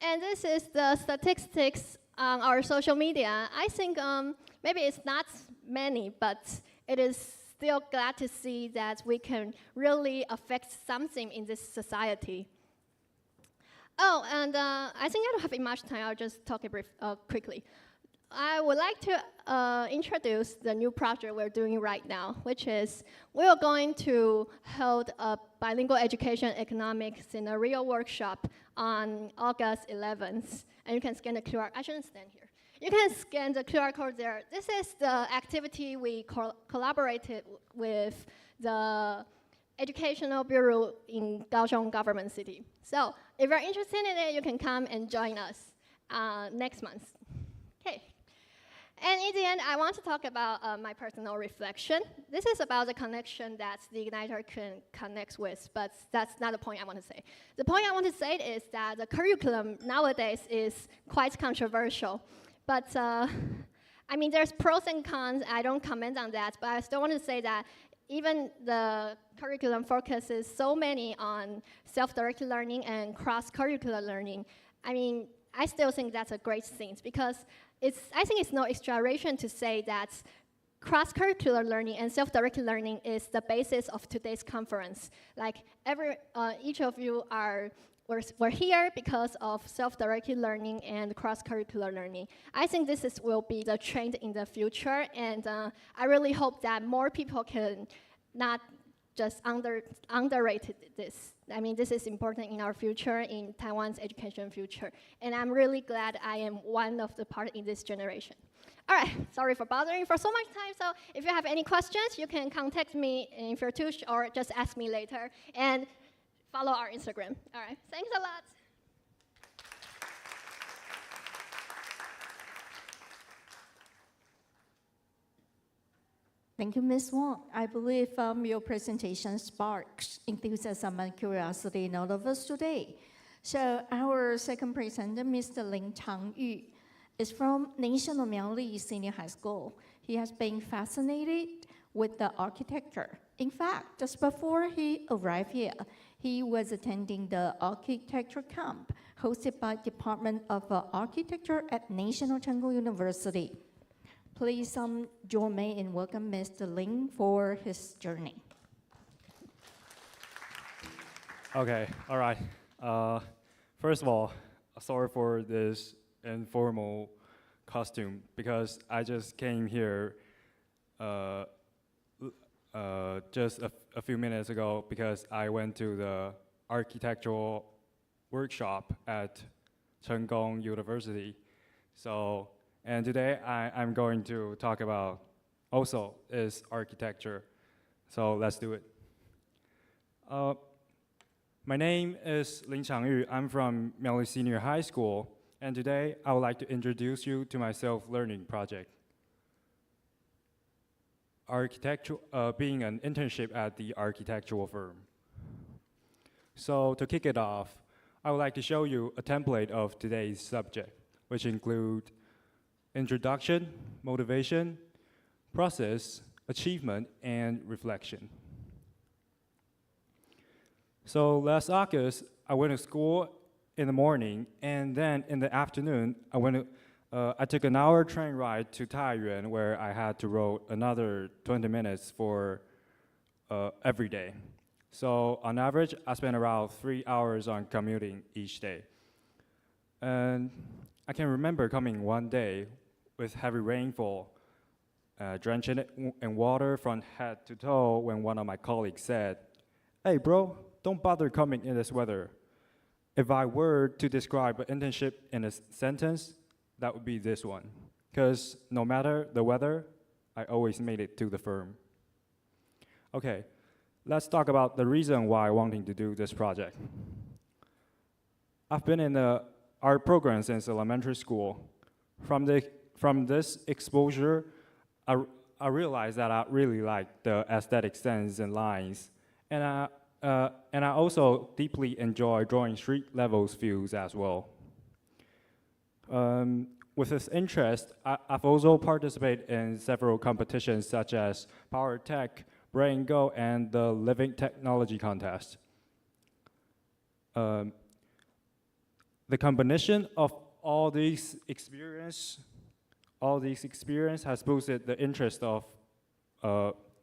N: And this is the statistics on our social media. I think maybe it's not many, but it is still glad to see that we can really affect something in this society. Oh, and I think I don't have much time. I'll just talk quickly. I would like to introduce the new project we're doing right now, which is we're going to hold a bilingual education economics scenario workshop on August 11th. And you can scan the QR. I shouldn't stand here. You can scan the QR code there. This is the activity we collaborated with the Educational Bureau in Kaohsiung Government City. So if you're interested in it, you can come and join us next month. Okay. And in the end, I want to talk about my personal reflection. This is about the connection that the Igniter can connect with, but that's not the point I want to say. The point I want to say is that the curriculum nowadays is quite controversial. But I mean, there's pros and cons. I don't comment on that, but I still want to say that even the curriculum focuses so many on self-directed learning and cross-curricular learning. I mean, I still think that's a great thing because I think it's no exaggeration to say that cross-curricular learning and self-directed learning is the basis of today's conference. Like each of you we're here because of self-directed learning and cross-curricular learning. I think this will be the trend in the future, and I really hope that more people can not just underrate this. I mean, this is important in our future, in Taiwan's education future. And I'm really glad I am one of the part in this generation. All right, sorry for bothering for so much time. So if you have any questions, you can contact me in Fertush or just ask me later. And follow our Instagram. All right, thanks a lot.
A: Thank you, Ms. Wang. I believe your presentation sparks enthusiasm and curiosity in all of us today. So our second presenter, Mr. Lin Changyu, is from National Miaoli Senior High School. He has been fascinated with the architecture. In fact, just before he arrived here, he was attending the architecture camp hosted by Department of Architecture at National Chang University. Please join me in welcome Mr. Lin for his journey.
O: Okay, all right. First of all, sorry for this informal costume because I just came here just a few minutes ago because I went to the architectural workshop at Chang University. And today I'm going to talk about also is architecture. So let's do it. My name is Lin Changyu. I'm from Miaoli Senior High School, and today I would like to introduce you to my self-learning project. Being an internship at the architectural firm. So to kick it off, I would like to show you a template of today's subject, which include introduction, motivation, process, achievement, and reflection. So last August, I went to school in the morning, and then in the afternoon, I took an hour train ride to Tainan, where I had to row another 20 minutes for every day. So on average, I spent around 3 hours on commuting each day. And I can remember coming one day with heavy rainfall, drenching it in water from head to toe, when one of my colleagues said, "Hey bro, don't bother coming in this weather." If I were to describe an internship in a sentence, that would be this one. Because no matter the weather, I always made it to the firm. Okay, let's talk about the reason why I'm wanting to do this project. I've been in the art program since elementary school. From this exposure, I realized that I really like the aesthetic sense and lines. And I also deeply enjoy drawing street level views as well. With this interest, I've also participated in several competitions such as Power Tech, Brain Go, and the Living Technology Contest. The combination of all these experience has boosted the interest of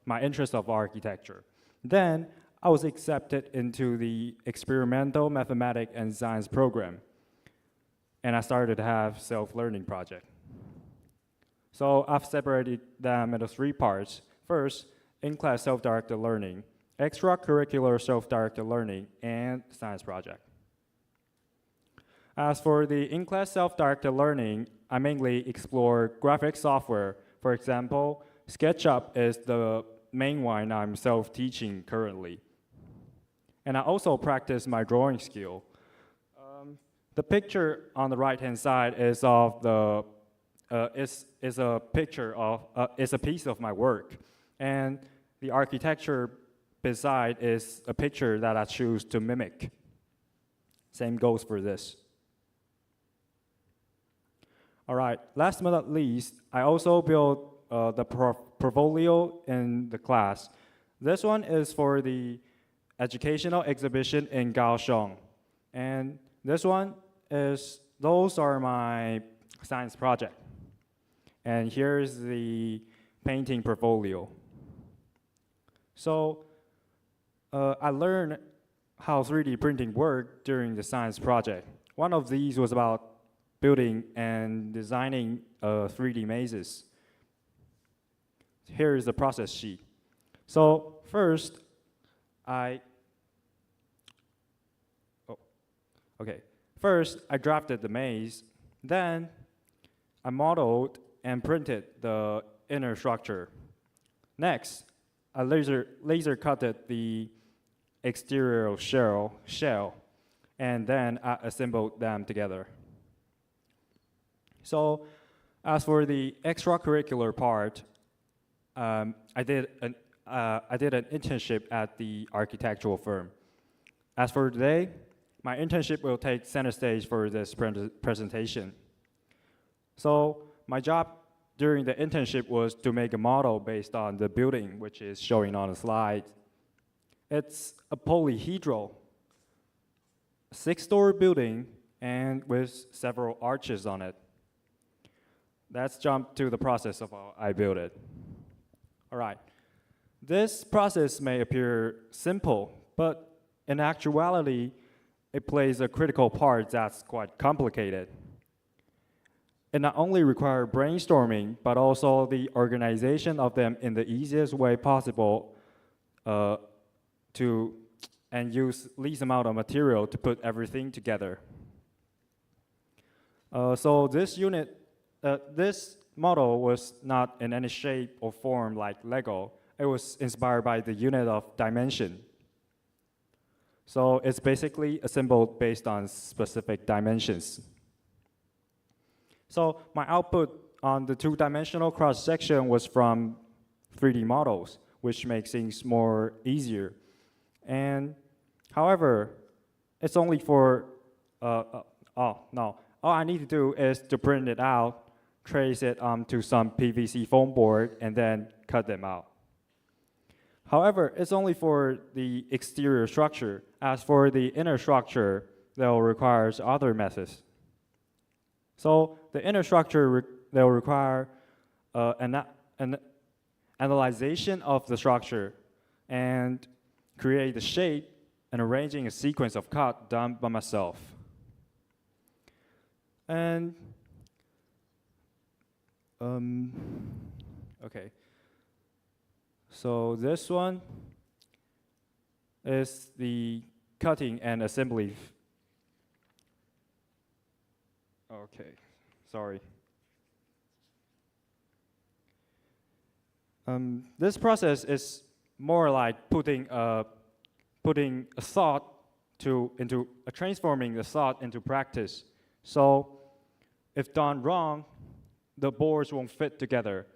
O: my interest of architecture. Then I was accepted into the experimental mathematics and science program, and I started to have self-learning project. So I've separated them into 3 parts. First, in-class self-directed learning, extracurricular self-directed learning, and science project. As for the in-class self-directed learning, I mainly explore graphic software. For example, SketchUp is the main one I'm self-teaching currently. And I also practice my drawing skill. The picture on the right-hand side is of the is a picture of is a piece of my work, and the architecture beside is a picture that I choose to mimic. Same goes for this. All right. Last but not least, I also built the portfolio in the class. This one is for the educational exhibition in Kaohsiung, and this one is, those are my science project. And here's the painting portfolio. So I learned how 3D printing worked during the science project. One of these was about building and designing 3D mazes. Here is the process sheet. So first, First, I drafted the maze. Then, I modeled and printed the inner structure. Next, I laser cutted the exterior shell, and then I assembled them together. So, as for the extracurricular part, I did an internship at the architectural firm. As for today, my internship will take center stage for this presentation. So my job during the internship was to make a model based on the building, which is showing on the slide. It's a polyhedral, 6-story building, and with several arches on it. Let's jump to the process of how I built it. All right. This process may appear simple, but in actuality, it plays a critical part that's quite complicated. It not only requires brainstorming, but also the organization of them in the easiest way possible and use least amount of material to put everything together. So this model was not in any shape or form like Lego. It was inspired by the unit of dimension. So it's basically assembled based on specific dimensions. So my output on the two-dimensional cross-section was from 3D models, which makes things more easier. And however, it's only for, all I need to do is to print it out, trace it onto some PVC foam board, and then cut them out. However, it's only for the exterior structure. As for the inner structure, they'll require other methods. So the inner structure, they'll require an analyzation of the structure and create the shape and arranging a sequence of cut done by myself. And, okay. So this one is the cutting and assembly. Okay, sorry. This process is more like putting a thought into transforming the thought into practice. So if done wrong, the boards won't fit together.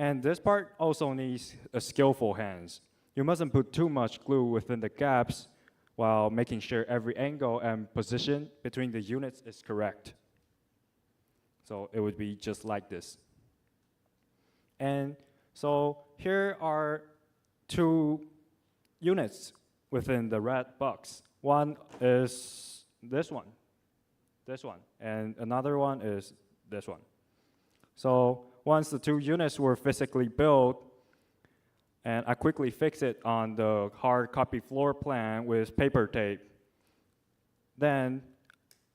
O: And this part also needs a skillful hands. You mustn't put too much glue within the gaps while making sure every angle and position between the units is correct. So it would be just like this. And so here are two units within the red box. One is this one, and another one is this one. So once the two units were physically built, and I quickly fixed it on the hard copy floor plan with paper tape, then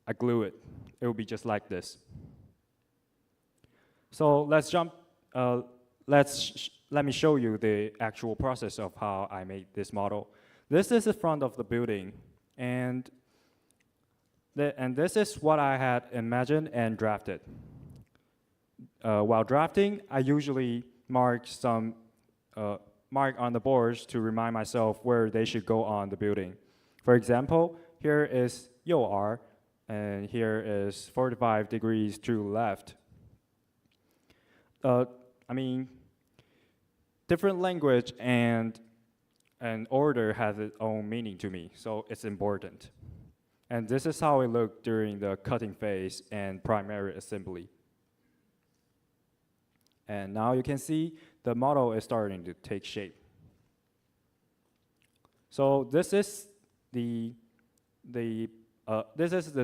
O: I glue it. It will be just like this. So let's jump, let me show you the actual process of how I made this model. This is the front of the building, and this is what I had imagined and drafted. While drafting, I usually mark on the boards to remind myself where they should go on the building. For example, here is You'er, and here is 45 degrees to left. I mean, different language and order has its own meaning to me, so it's important. And this is how it looked during the cutting phase and primary assembly. And now you can see the model is starting to take shape. So this is the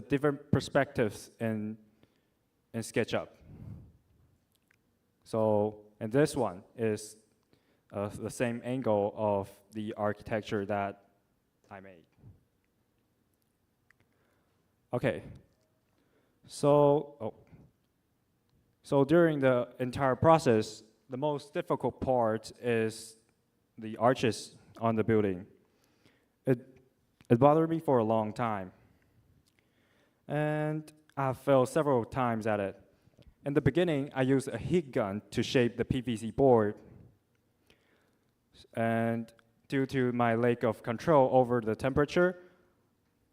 O: different perspectives in SketchUp. So, and this one is the same angle of the architecture that I made. Okay. So during the entire process, the most difficult part is the arches on the building. It bothered me for a long time. And I failed several times at it. In the beginning, I used a heat gun to shape the PVC board. And due to my lack of control over the temperature,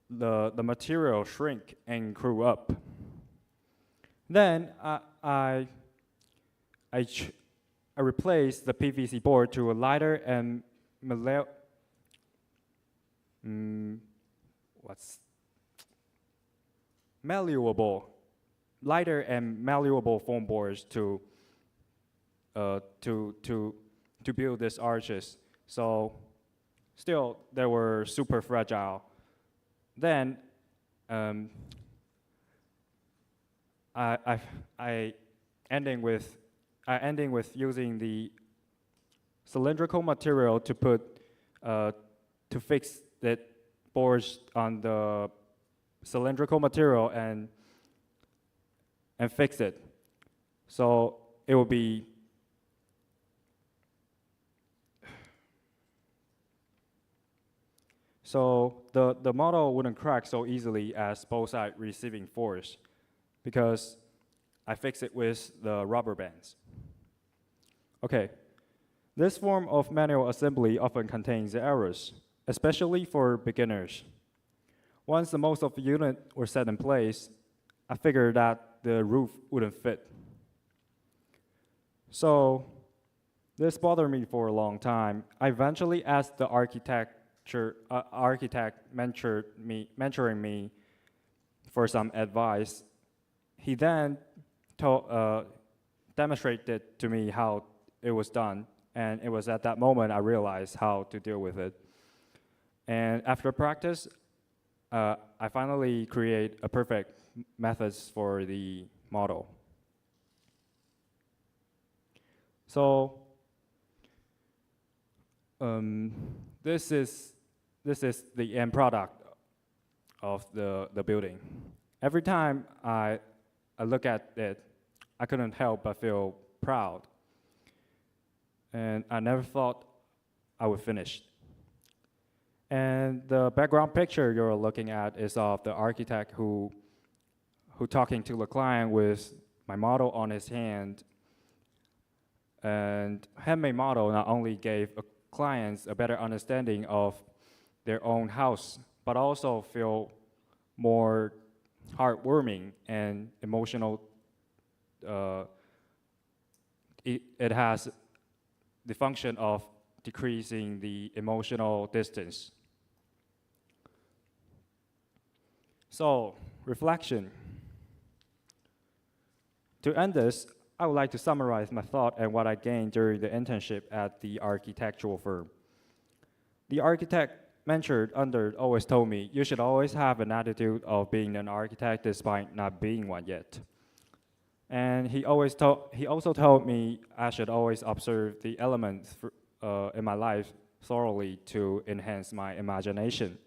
O: the material shrink and grew up. Then I replaced the PVC board to a lighter and lighter and malleable foam boards to build these arches. So still, they were super fragile. Then I ending with using the cylindrical material to put to fix the boards on the cylindrical material and fix it. So it will be so the model wouldn't crack so easily as both sides receiving force, because I fixed it with the rubber bands. Okay, this form of manual assembly often contains errors, especially for beginners. Once the most of the unit were set in place, I figured that the roof wouldn't fit. So this bothered me for a long time. I eventually asked the architect mentoring me for some advice. He then demonstrated to me how it was done, and it was at that moment I realized how to deal with it. And after practice, I finally create a perfect methods for the model. So this is the end product of the building. Every time I look at it, I couldn't help but feel proud. And I never thought I would finish. And the background picture you're looking at is of the architect who talking to the client with my model on his hand. And handmade model not only gave clients a better understanding of their own house, but also feel more heartwarming and emotional. It has the function of decreasing the emotional distance. So, reflection. To end this, I would like to summarize my thought and what I gained during the internship at the architectural firm. The architect mentored under always told me, you should always have an attitude of being an architect despite not being one yet. And he also told me I should always observe the elements in my life thoroughly to enhance my imagination.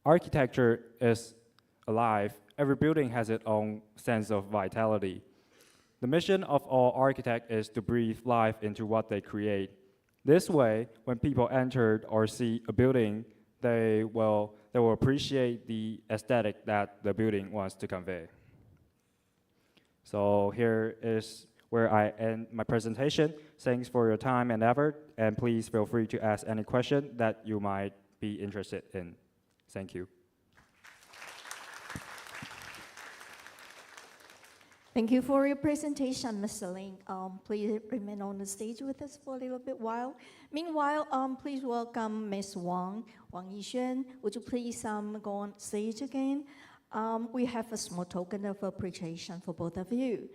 O: Architecture is alive. Every building has its own sense of vitality. The mission of all architects is to breathe life into what they create. This way, when people enter or see a building, they will appreciate the aesthetic that the building wants to convey. So here is where I end my presentation. Thanks for your time and effort, and please feel free to ask any question that you might be interested in. Thank you.
A: Thank you for your presentation, Mr. Lin. Please remain on the stage with us for a little bit while. Meanwhile, please welcome Ms. Wang I-Hsuan. Would you please go on stage again? We have a small token of appreciation for both of you.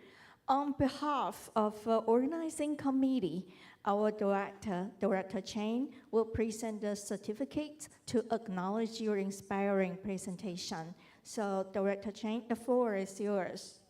A: On behalf of organizing committee, our Director Chang, will present the certificate to acknowledge your inspiring presentation. So, Director Chang, the floor is yours.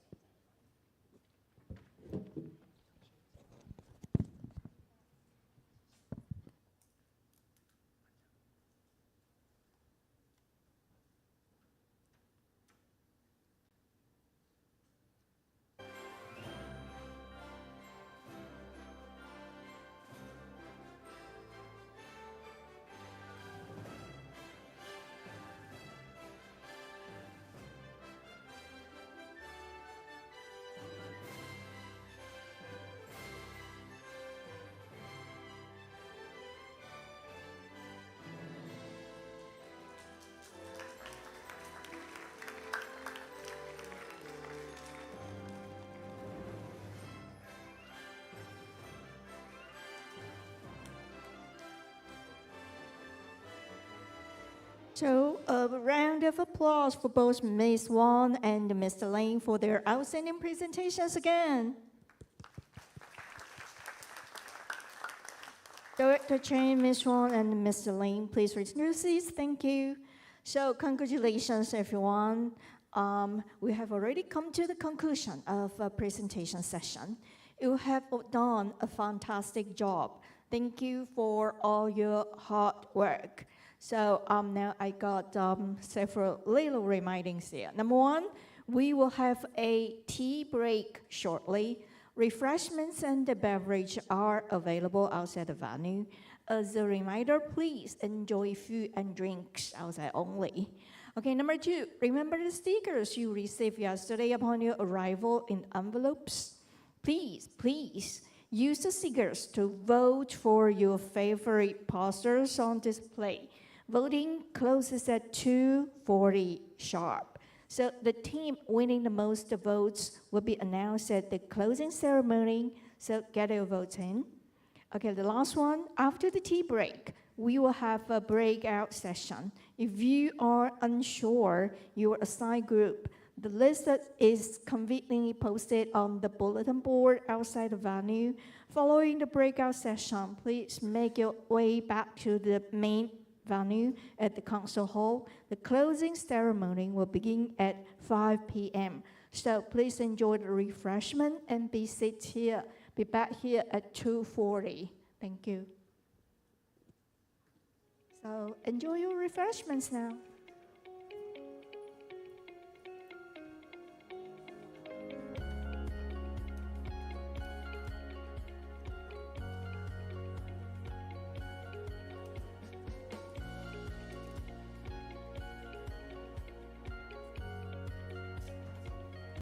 A: So a round of applause for both Ms. Wang and Mr. Lin for their outstanding presentations again. Director Chang, Ms. Wang, and Mr. Lin, please return to your seats. Thank you. So congratulations, everyone. We have already come to the conclusion of a presentation session. You have done a fantastic job. Thank you for all your hard work. So now I got several little remindings here. Number one, we will have a tea break shortly. Refreshments and the beverage are available outside the venue. As a reminder, please enjoy food and drinks outside only. Okay, number two, remember the stickers you received yesterday upon your arrival in envelopes? Please use the stickers to vote for your favorite posters on display. Voting closes at 2:40 sharp. So the team winning the most votes will be announced at the closing ceremony, so get your votes in. Okay, the last one, after the tea break, we will have a breakout session. If you are unsure your assigned group, the list that is conveniently posted on the bulletin board outside the venue. Following the breakout session, please make your way back to the main venue at the council hall. The closing ceremony will begin at 5 p.m. So please enjoy the refreshment and be back here at 2:40. Thank you. So enjoy your refreshments now.